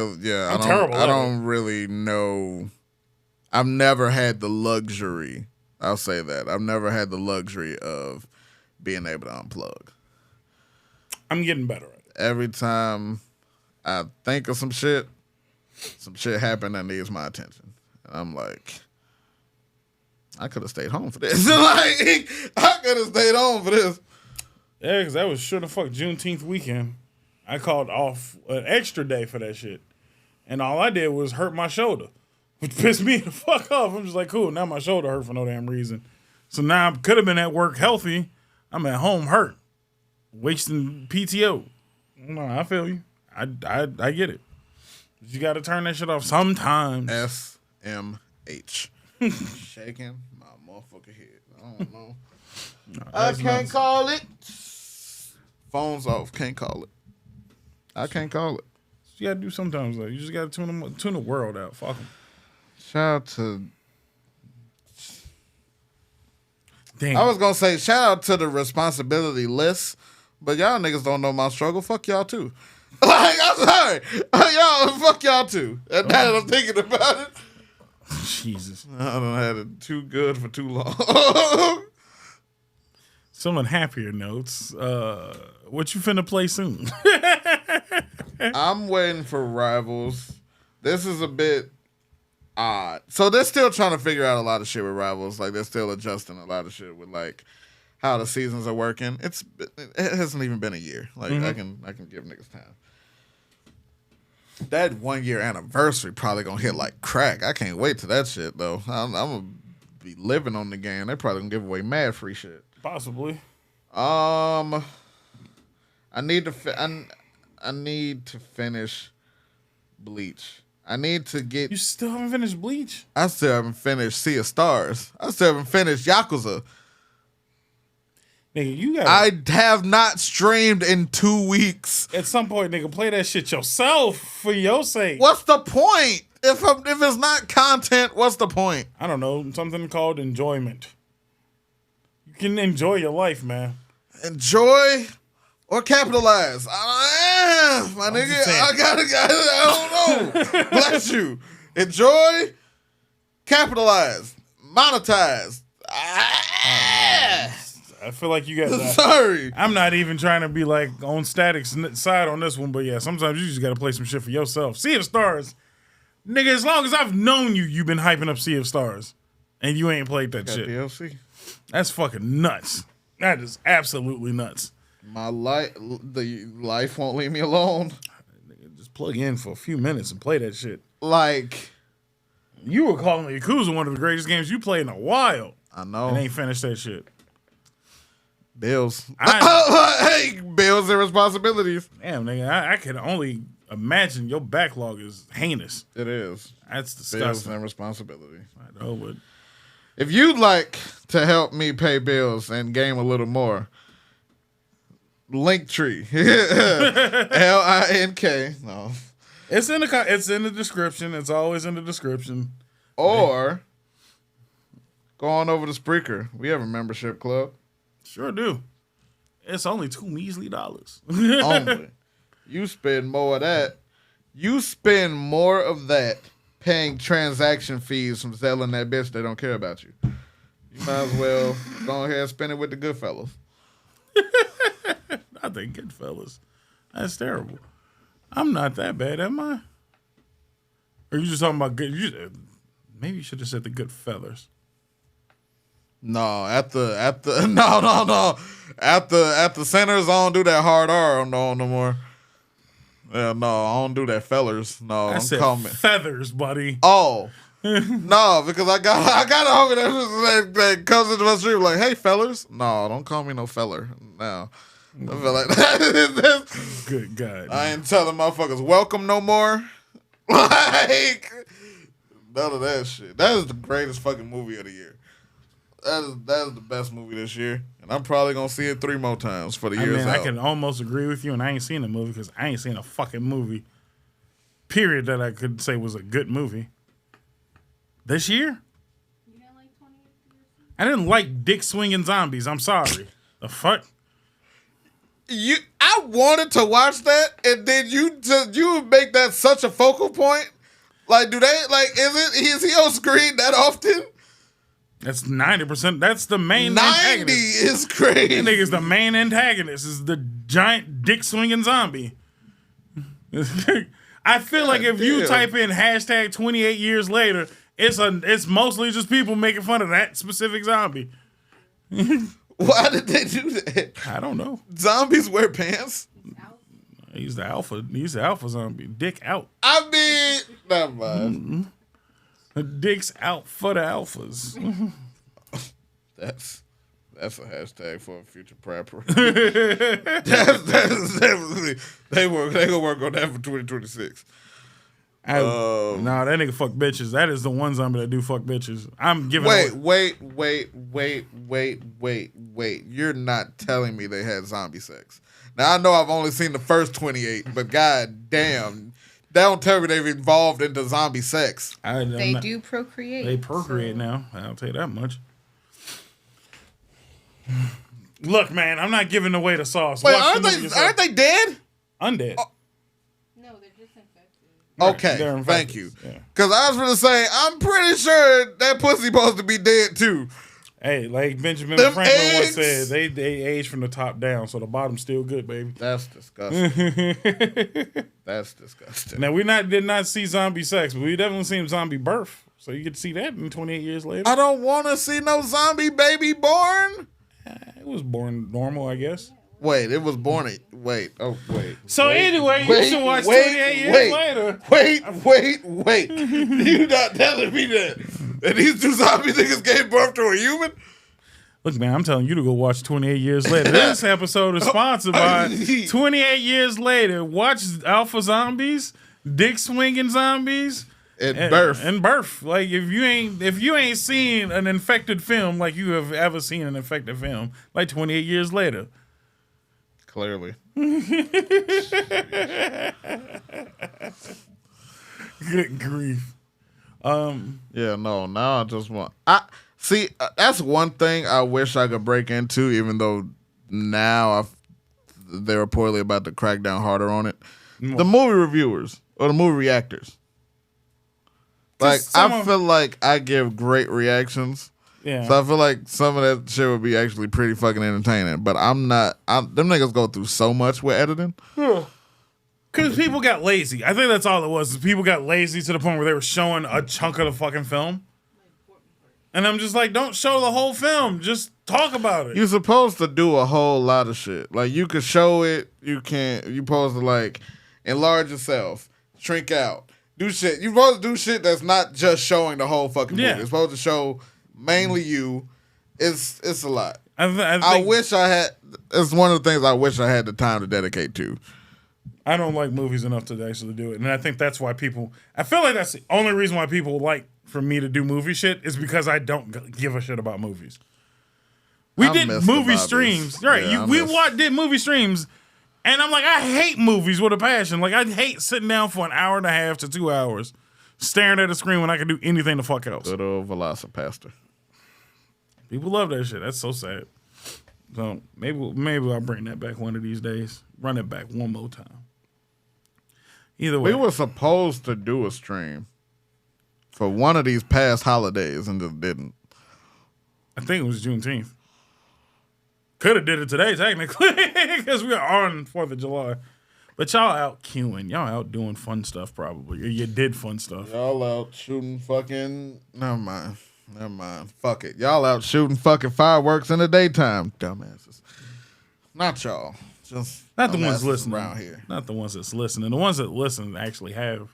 [SPEAKER 1] terrible.
[SPEAKER 3] I don't really know. I've never had the luxury. I'll say that. I've never had the luxury of being able to unplug.
[SPEAKER 1] I'm getting better at it.
[SPEAKER 3] Every time I think of some shit happened that needs my attention. And I'm like, I could have stayed home for this. Like, I could have stayed home for this.
[SPEAKER 1] Yeah, because that was sure the fuck Juneteenth weekend. I called off an extra day for that shit. And all I did was hurt my shoulder, which pissed me the fuck off. I'm just like, cool, now my shoulder hurt for no damn reason. So now I could have been at work healthy. I'm at home hurt, wasting PTO. No, I feel you. I get it. But you got to turn that shit off sometimes.
[SPEAKER 3] SMH. Shaking my motherfucking head. I don't know.
[SPEAKER 1] No,
[SPEAKER 3] I can't call it. Phone's off. Can't call it. I can't call it.
[SPEAKER 1] You gotta do sometimes though. You just gotta tune the world out. Fuck them.
[SPEAKER 3] Shout out to.
[SPEAKER 1] Damn.
[SPEAKER 3] I was gonna say shout out to the responsibility list, but y'all niggas don't know my struggle. Fuck y'all too. Like, I'm sorry, y'all. Fuck y'all too. And now that I'm thinking about it,
[SPEAKER 1] Jesus.
[SPEAKER 3] I done had it too good for too long.
[SPEAKER 1] Some on happier notes. What you finna play soon?
[SPEAKER 3] I'm waiting for Rivals. This is a bit odd. So they're still trying to figure out a lot of shit with Rivals. Like, they're still adjusting a lot of shit with, like, how the seasons are working. It hasn't even been a year. Like, I can give niggas time. That 1 year anniversary probably gonna hit like crack. I can't wait to that shit though. I'm gonna be living on the game. They probably gonna give away mad free shit.
[SPEAKER 1] Possibly.
[SPEAKER 3] I need to finish Bleach. I need to get.
[SPEAKER 1] You still haven't finished Bleach?
[SPEAKER 3] I still haven't finished Sea of Stars. I still haven't finished Yakuza.
[SPEAKER 1] Nigga, you got.
[SPEAKER 3] I have not streamed in 2 weeks.
[SPEAKER 1] At some point, nigga, play that shit yourself for your sake.
[SPEAKER 3] What's the point? If it's not content, what's the point?
[SPEAKER 1] I don't know. Something called enjoyment. You can enjoy your life, man.
[SPEAKER 3] Enjoy or capitalize. My nigga, I don't know. Bless you. Enjoy, capitalize, monetize.
[SPEAKER 1] I feel like you got.
[SPEAKER 3] Sorry.
[SPEAKER 1] I'm not even trying to be like on Static's side on this one, but yeah, sometimes you just got to play some shit for yourself. Sea of Stars, nigga. As long as I've known you, you've been hyping up Sea of Stars, and you ain't played that shit.
[SPEAKER 3] DLC.
[SPEAKER 1] That's fucking nuts. That is absolutely nuts.
[SPEAKER 3] The life won't leave me alone.
[SPEAKER 1] Nigga, just plug in for a few minutes and play that shit.
[SPEAKER 3] Like,
[SPEAKER 1] you were calling Yakuza one of the greatest games you played in a while.
[SPEAKER 3] I know.
[SPEAKER 1] And ain't finished that shit.
[SPEAKER 3] Bills. Hey, bills and responsibilities.
[SPEAKER 2] Damn, nigga, I can only imagine your backlog is heinous.
[SPEAKER 3] It is.
[SPEAKER 2] That's
[SPEAKER 3] Bills
[SPEAKER 2] disgusting.
[SPEAKER 3] and responsibility.
[SPEAKER 2] I know, but
[SPEAKER 3] If you'd like to help me pay bills and game a little more, Linktree. LINK. No.
[SPEAKER 2] it's in the description. It's always in the description.
[SPEAKER 3] Or go on over to Spreaker. We have a membership club.
[SPEAKER 2] Sure do. It's only $2 measly.
[SPEAKER 3] Only. You spend more of that. You spend more of that paying transaction fees from selling that bitch that don't care about you. You might as well go ahead and spend it with the good fellas.
[SPEAKER 2] I think good fellas. That's terrible. I'm not that bad, am I? Or you just talking about good? Maybe you should have said the good fellas.
[SPEAKER 3] No, at the centers, I don't do that hard R no more. Yeah, no, I don't do that fellers. No,
[SPEAKER 2] I said
[SPEAKER 3] calling
[SPEAKER 2] feathers, buddy.
[SPEAKER 3] Oh. No, because I got a homie that comes into my stream like, hey fellers. No, don't call me no feller. No. I feel like that.
[SPEAKER 2] Good God.
[SPEAKER 3] I ain't telling motherfuckers welcome no more. Like none of that shit. That is the greatest fucking movie of the year. That is the best movie this year. And I'm probably gonna see it 3 more times for the years out.
[SPEAKER 2] I can almost agree with you, and I ain't seen the movie because I ain't seen a fucking movie, period, that I could say was a good movie. This year?
[SPEAKER 4] You didn't like 28 Years?
[SPEAKER 2] I didn't like dick swinging zombies. I'm sorry. The fuck?
[SPEAKER 3] I wanted to watch that, and then you make that such a focal point. Like, do they like? Is he on screen that often?
[SPEAKER 2] That's 90%. That's the main
[SPEAKER 3] 90
[SPEAKER 2] antagonist.
[SPEAKER 3] is crazy.
[SPEAKER 2] That nigga's the main antagonist. Is the giant dick swinging zombie. I feel like if you type in hashtag 28 years later, it's mostly just people making fun of that specific zombie.
[SPEAKER 3] Why did they do that?
[SPEAKER 2] I don't know.
[SPEAKER 3] Zombies wear pants.
[SPEAKER 2] He's the alpha. He's the alpha zombie. Dick out.
[SPEAKER 3] I mean, never mind.
[SPEAKER 2] Dick's out for the alphas.
[SPEAKER 3] That's a hashtag for a future prepper. that's definitely they gonna work on that for 2026.
[SPEAKER 2] No, that nigga fuck bitches. That is the one zombie that do fuck bitches. I'm giving.
[SPEAKER 3] Wait. You're not telling me they had zombie sex. Now I know I've only seen the first 28, but god damn, don't tell me they've evolved into zombie sex.
[SPEAKER 4] They do procreate.
[SPEAKER 2] They procreate now. I'll tell you that much. Look, man, I'm not giving away the sauce.
[SPEAKER 3] Wait, aren't they dead?
[SPEAKER 2] Undead.
[SPEAKER 3] Oh.
[SPEAKER 4] No, they're just infected.
[SPEAKER 3] Okay,
[SPEAKER 2] They're
[SPEAKER 3] thank you.
[SPEAKER 2] Yeah.
[SPEAKER 3] Because I was going to say, I'm pretty sure that pussy supposed to be dead too.
[SPEAKER 2] Hey, like Benjamin
[SPEAKER 3] Them
[SPEAKER 2] Franklin once
[SPEAKER 3] eggs.
[SPEAKER 2] said, they age from the top down, so the bottom's still good, baby.
[SPEAKER 3] That's disgusting. That's disgusting.
[SPEAKER 2] Now, did not see zombie sex, but we definitely seen zombie birth. So you get to see that in 28 years later.
[SPEAKER 3] I don't want to see no zombie baby born.
[SPEAKER 2] It was born normal, I guess.
[SPEAKER 3] Wait, it was born. Wait.
[SPEAKER 2] So anyway, you should watch 28 years later.
[SPEAKER 3] Wait. You not telling me that these 2 zombie niggas gave birth to a human?
[SPEAKER 2] Look, man, I'm telling you to go watch 28 Years Later. This episode is sponsored by 28 Years Later. Watch Alpha Zombies, Dick Swinging Zombies,
[SPEAKER 3] and birth.
[SPEAKER 2] And birth. Like if you ain't seen an infected film like you have ever seen an infected film, like 28 Years Later.
[SPEAKER 3] Clearly.
[SPEAKER 2] Good grief.
[SPEAKER 3] Yeah, no. Now I just want. See, that's one thing I wish I could break into, even though now they're reportedly about to crack down harder on it. The movie reviewers or the movie reactors. Like, I feel like I give great reactions.
[SPEAKER 2] Yeah.
[SPEAKER 3] So I feel like some of that shit would be actually pretty fucking entertaining. But them niggas go through so much with editing.
[SPEAKER 2] Because people got lazy. I think that's all it was. People got lazy to the point where they were showing a chunk of the fucking film. And I'm just like, don't show the whole film. Just talk about it.
[SPEAKER 3] You're supposed to do a whole lot of shit. Like, you could show it. You can't. You're supposed to, like, enlarge yourself. Shrink out. Do shit. You're supposed to do shit that's not just showing the whole fucking movie. It's supposed to show mainly you. It's a lot. I wish I had. It's one of the things I wish I had the time to dedicate to.
[SPEAKER 2] I don't like movies enough to actually do it, and I think that's why people. I feel like that's the only reason why people like for me to do movie shit is because I don't give a shit about movies. We did movie streams, right?
[SPEAKER 3] Yeah,
[SPEAKER 2] did movie streams, and I'm like, I hate movies with a passion. Like I hate sitting down for an hour and a half to 2 hours staring at a screen when I can do anything the fuck else.
[SPEAKER 3] Good old Velocipaster.
[SPEAKER 2] People love that shit. That's so sad. So maybe I'll bring that back one of these days. Run it back one more time. Either way.
[SPEAKER 3] We were supposed to do a stream for one of these past holidays and just didn't.
[SPEAKER 2] I think it was Juneteenth. Could have did it today, technically, because we are on 4th of July. But y'all out queuing. Y'all out doing fun stuff, probably. Or you did fun stuff.
[SPEAKER 3] Y'all out shooting fucking... Never mind. Fuck it. Y'all out shooting fucking fireworks in the daytime. Dumbasses. Not y'all. Just
[SPEAKER 2] not the ones listening
[SPEAKER 3] around here.
[SPEAKER 2] Not the ones that's listening. The ones that listen actually have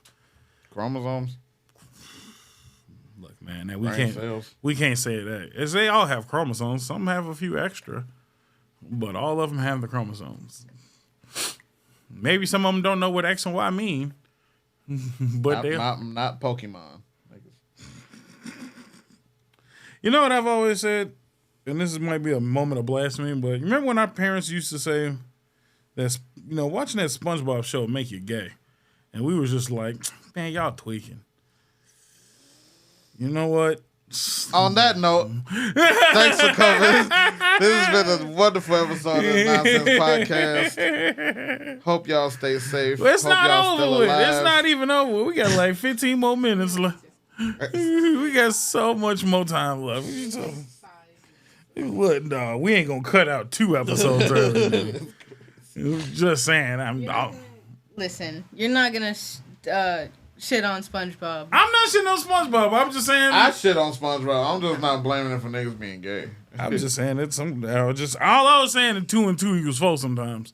[SPEAKER 3] chromosomes.
[SPEAKER 2] Look, man, we can't say that. As they all have chromosomes. Some have a few extra, but all of them have the chromosomes. Maybe some of them don't know what X and Y mean, but
[SPEAKER 3] not Pokemon.
[SPEAKER 2] You know what I've always said, and this might be a moment of blasphemy, but you remember when our parents used to say that, watching that SpongeBob show make you gay, and we was just like, man, y'all tweaking. You know what?
[SPEAKER 3] On that note, thanks for coming. This has been a wonderful episode of the Nonsense Podcast. Hope y'all stay safe.
[SPEAKER 2] Well, it's
[SPEAKER 3] Hope
[SPEAKER 2] not
[SPEAKER 3] y'all
[SPEAKER 2] over
[SPEAKER 3] still
[SPEAKER 2] with.
[SPEAKER 3] alive.
[SPEAKER 2] It's not even over. We got like 15 more minutes left. We got so much more time left. What, dog? We ain't gonna cut out 2 episodes early. Just saying.
[SPEAKER 4] Listen, you're not gonna shit on SpongeBob.
[SPEAKER 2] I'm not shitting on SpongeBob. I'm just saying.
[SPEAKER 3] I shit on SpongeBob. I'm just not blaming it for niggas being gay.
[SPEAKER 2] I'm just saying it's some. All I was saying is 2 and 2 equals 4 sometimes.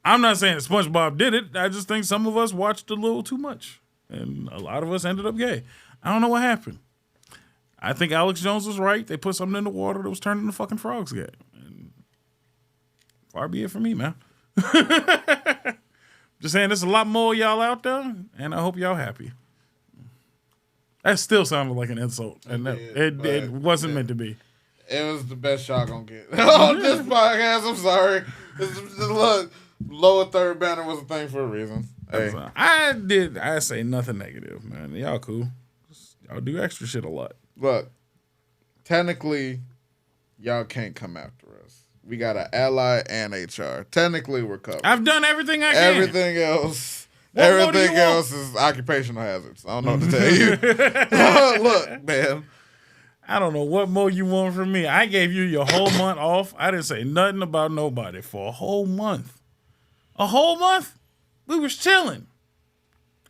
[SPEAKER 2] I'm not saying that SpongeBob did it. I just think some of us watched a little too much, and a lot of us ended up gay. I don't know what happened. I think Alex Jones was right. They put something in the water that was turning the fucking frogs gay. And far be it from me, man. Just saying, there's a lot more of y'all out there, and I hope y'all happy. That still sounded like an insult, and it wasn't meant to be.
[SPEAKER 3] It was the best y'all gonna get on this podcast. I'm sorry. Look, lower third banner was a thing for a reason. Hey.
[SPEAKER 2] I say nothing negative, man. Y'all cool. Y'all do extra shit a lot.
[SPEAKER 3] Look, technically, y'all can't come after us. We got an ally and HR. Technically, we're covered.
[SPEAKER 2] I've done everything I can.
[SPEAKER 3] Everything else is occupational hazards. I don't know what to tell you. Look, man.
[SPEAKER 2] I don't know what more you want from me. I gave you your whole month off. I didn't say nothing about nobody for a whole month. A whole month? We was chilling.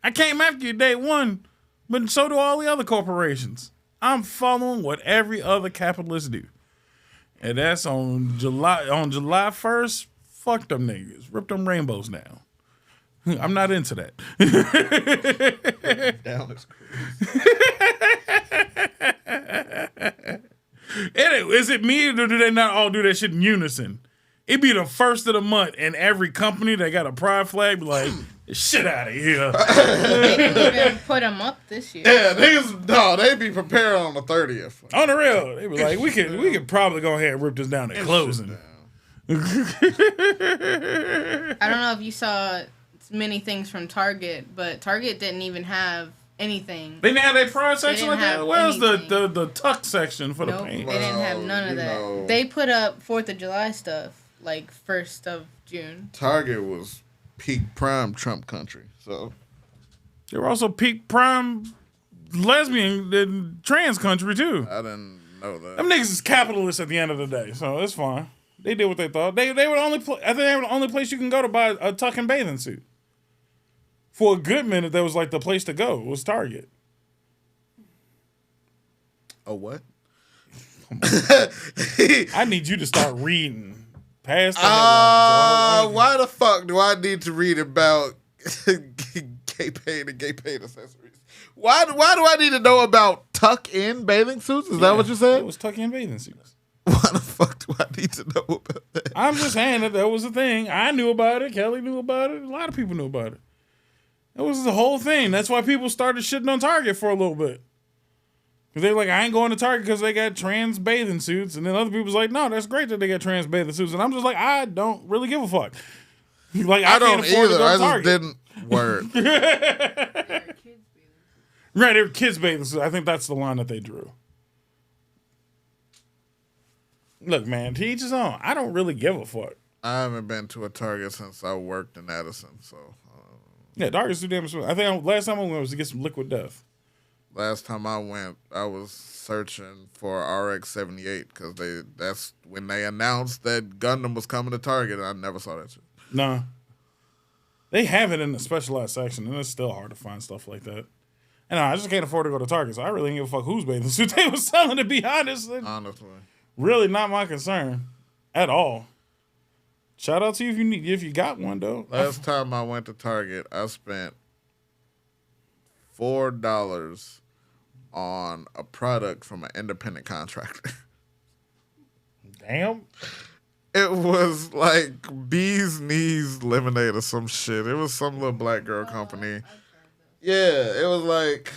[SPEAKER 2] I came after you day one, but so do all the other corporations. I'm following what every other capitalist do. And that's on July 1st. Fuck them niggas. Rip them rainbows down. I'm not into that.
[SPEAKER 3] Down is
[SPEAKER 2] Anyway, is it me or do they not all do that shit in unison? It be the first of the month, and every company that got a pride flag be like, shit out of here.
[SPEAKER 4] They didn't even put them up this year.
[SPEAKER 3] Yeah, they be prepared on the 30th.
[SPEAKER 2] On the real, they be like, we could probably go ahead and rip this down at closing.
[SPEAKER 4] I don't know if you saw many things from Target, but Target didn't even have anything.
[SPEAKER 2] They didn't have their pride section like that? Where's the tuck section for the paint?
[SPEAKER 4] They didn't have none of that. They put up 4th of July stuff, like 1st of June.
[SPEAKER 3] Target was peak prime Trump country, so.
[SPEAKER 2] They were also peak prime lesbian and trans country, too.
[SPEAKER 3] I didn't know that.
[SPEAKER 2] Them niggas is capitalists at the end of the day, so it's fine. They did what they thought. They were the only I think they were the only place you can go to buy a tuck and bathing suit. For a good minute, that was like the place to go. It was Target.
[SPEAKER 3] Oh, what?
[SPEAKER 2] I need you to start reading past the headlines.
[SPEAKER 3] Why the fuck do I need to read about gay paint and gay paint accessories? Why do I need to know about tuck-in bathing suits? Is that what you said?
[SPEAKER 2] It was tuck-in bathing suits.
[SPEAKER 3] Why the fuck do I need to know about that?
[SPEAKER 2] I'm just saying that was a thing. I knew about it. Kelly knew about it. A lot of people knew about it. It was the whole thing. That's why people started shitting on Target for a little bit. Because they're like, I ain't going to Target because they got trans bathing suits. And then other people's like, no, that's great that they got trans bathing suits. And I'm just like, I don't really give a fuck. Like, I can't
[SPEAKER 3] don't
[SPEAKER 2] afford
[SPEAKER 3] either.
[SPEAKER 2] to go to
[SPEAKER 3] I
[SPEAKER 2] Target.
[SPEAKER 3] just didn't word.
[SPEAKER 2] Right, they're kids bathing suits. I think that's the line that they drew. Look, man, to each his own. I don't really give a fuck.
[SPEAKER 3] I haven't been to a Target since I worked in Addison, so.
[SPEAKER 2] Yeah, Target's too damn expensive. I think last time I went was to get some Liquid Death.
[SPEAKER 3] Last time I went, I was searching for RX-78 because that's when they announced that Gundam was coming to Target, and I never saw that shit.
[SPEAKER 2] Nah. They have it in the specialized section, and it's still hard to find stuff like that. And I just can't afford to go to Target, so I really didn't give a fuck whose bathing suit they was selling, to be honest.
[SPEAKER 3] Honestly.
[SPEAKER 2] Really not my concern at all. Shout out to you if you got one, though.
[SPEAKER 3] Last time I went to Target, I spent $4 on a product from an independent contractor.
[SPEAKER 2] Damn.
[SPEAKER 3] It was like Bee's Knees lemonade or some shit. It was some little black girl company. Yeah, it was like,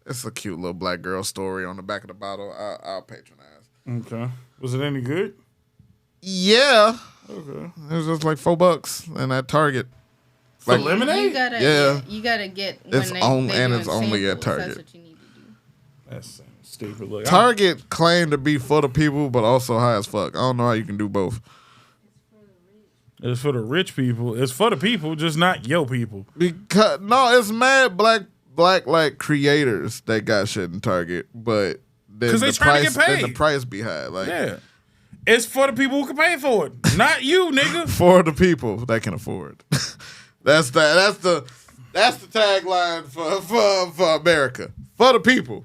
[SPEAKER 3] it's a cute little black girl story on the back of the bottle. I'll patronize.
[SPEAKER 2] Okay. Was it any good?
[SPEAKER 3] Yeah.
[SPEAKER 2] Okay.
[SPEAKER 3] It was just like $4 and at Target.
[SPEAKER 2] For
[SPEAKER 3] Like,
[SPEAKER 2] lemonade?
[SPEAKER 4] You gotta get
[SPEAKER 3] It's
[SPEAKER 4] when
[SPEAKER 3] on-
[SPEAKER 4] they
[SPEAKER 3] and
[SPEAKER 4] doing
[SPEAKER 3] it's only at
[SPEAKER 4] samples.
[SPEAKER 3] Target.
[SPEAKER 4] That's what you need to do.
[SPEAKER 2] That's stupid. Look,
[SPEAKER 3] Target claimed to be for the people, but also high as fuck. I don't know how you can do both.
[SPEAKER 2] It's for the rich people. It's for the people, just not yo people.
[SPEAKER 3] Because no, it's mad black like creators that got shit in Target, but then
[SPEAKER 2] they
[SPEAKER 3] the
[SPEAKER 2] trying to
[SPEAKER 3] price
[SPEAKER 2] get paid.
[SPEAKER 3] then the price be high. Like
[SPEAKER 2] Yeah. It's for the people who can pay for it. Not you, nigga.
[SPEAKER 3] for the people that can afford. That's the tagline for America. For the people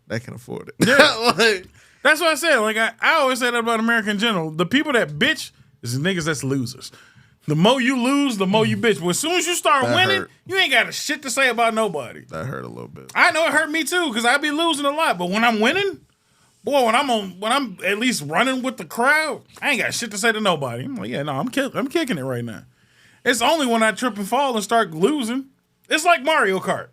[SPEAKER 3] that can afford it.
[SPEAKER 2] Yeah.
[SPEAKER 3] Like,
[SPEAKER 2] That's what I said. Like I always say that about America in general. The people that bitch is the niggas that's losers. The more you lose, the more you bitch. But as soon as you start
[SPEAKER 3] That
[SPEAKER 2] winning,
[SPEAKER 3] hurt.
[SPEAKER 2] you ain't got a shit to say about nobody.
[SPEAKER 3] that hurt a little bit.
[SPEAKER 2] I know it hurt me too, because I be losing a lot. But when I'm winning, boy, when I'm at least running with the crowd, I ain't got shit to say to nobody. I'm like, yeah, no, I'm kicking it right now. It's only when I trip and fall and start losing. It's like Mario Kart.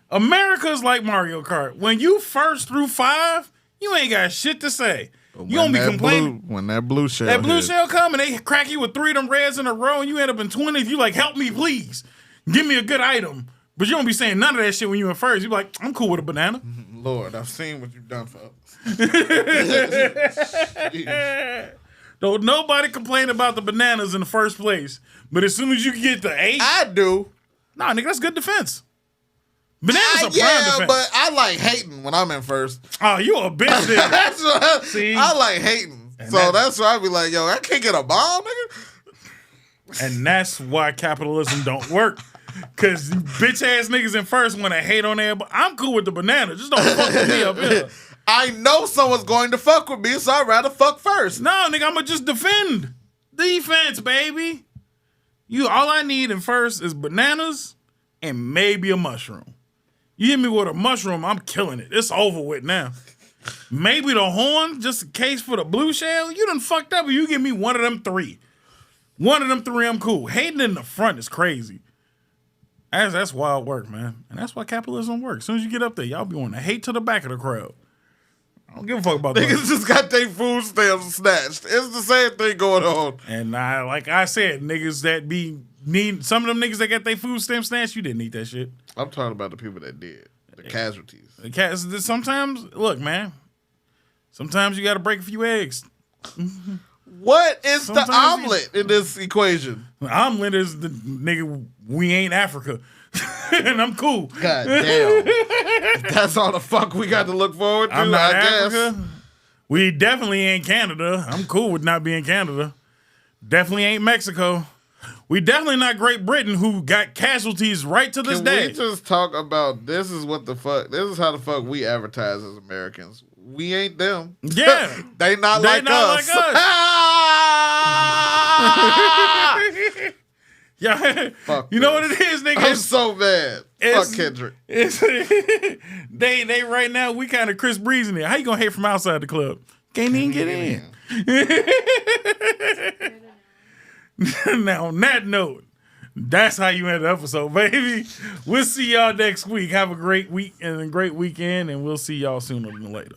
[SPEAKER 2] America's like Mario Kart. When you first through 5, you ain't got shit to say. You don't be complaining.
[SPEAKER 3] When that blue shell
[SPEAKER 2] That blue
[SPEAKER 3] hit,
[SPEAKER 2] shell come and they crack you with 3 of them reds in a row and you end up in 20th. You like, help me, please. Give me a good item. But you don't be saying none of that shit when you in first. You be like, I'm cool with a banana.
[SPEAKER 3] Lord, I've seen what you've done for us.
[SPEAKER 2] Don't nobody complain about the bananas in the first place. But as soon as you get the 8,
[SPEAKER 3] I do.
[SPEAKER 2] nah, nigga, that's good defense. Bananas are prime
[SPEAKER 3] Yeah,
[SPEAKER 2] defense.
[SPEAKER 3] but I like hating when I'm in first.
[SPEAKER 2] Oh, you a bitch then.
[SPEAKER 3] That's what
[SPEAKER 2] See?
[SPEAKER 3] I like hating. So that's why I be like, yo, I can't get a bomb, nigga.
[SPEAKER 2] And that's why capitalism don't work. Cause bitch ass niggas in first want to hate on everybody. I'm cool with the banana. Just don't fuck with me up here.
[SPEAKER 3] I know someone's going to fuck with me, so I'd rather fuck first.
[SPEAKER 2] No, nigga, I'ma just defend. Defense, baby. All I need in first is bananas and maybe a mushroom. You hit me with a mushroom, I'm killing it. It's over with now. Maybe the horn, just in case for the blue shell. You done fucked up, but you give me one of them 3. One of them 3, I'm cool. Hating in the front is crazy. That's wild work, man. And that's why capitalism works. As soon as you get up there, y'all be wanting to hate to the back of the crowd. I don't give a fuck about that.
[SPEAKER 3] Niggas just got their food stamps snatched. It's the same thing going on.
[SPEAKER 2] And like I said, niggas that need some of them niggas that got their food stamp snatched, you didn't eat that shit.
[SPEAKER 3] I'm talking about the people that did. The casualties.
[SPEAKER 2] Sometimes, look, man. Sometimes you got to break a few eggs.
[SPEAKER 3] What is the
[SPEAKER 2] Sometimes
[SPEAKER 3] omelet in this equation?
[SPEAKER 2] The omelet is the nigga. We ain't Africa, and I'm cool.
[SPEAKER 3] God damn. That's all the fuck we got to look forward to,
[SPEAKER 2] I'm not
[SPEAKER 3] I
[SPEAKER 2] Africa.
[SPEAKER 3] guess.
[SPEAKER 2] We definitely ain't Canada. I'm cool with not being Canada. Definitely ain't Mexico. We definitely not Great Britain, who got casualties right to this
[SPEAKER 3] Can
[SPEAKER 2] day.
[SPEAKER 3] we just talk about this is what the fuck, this is how the fuck we advertise as Americans. We ain't them.
[SPEAKER 2] Yeah.
[SPEAKER 3] They not
[SPEAKER 2] They
[SPEAKER 3] like
[SPEAKER 2] not
[SPEAKER 3] us.
[SPEAKER 2] like us. Yeah,
[SPEAKER 3] Fuck
[SPEAKER 2] you know
[SPEAKER 3] this.
[SPEAKER 2] what it is, nigga?
[SPEAKER 3] I'm so mad. Fuck Kendrick.
[SPEAKER 2] They right now we kind of Chris Breezing it. How you gonna hate from outside the club? Can't even get in. Now, on that note, that's how you end the episode, baby. We'll see y'all next week. Have a great week and a great weekend, and we'll see y'all sooner than later.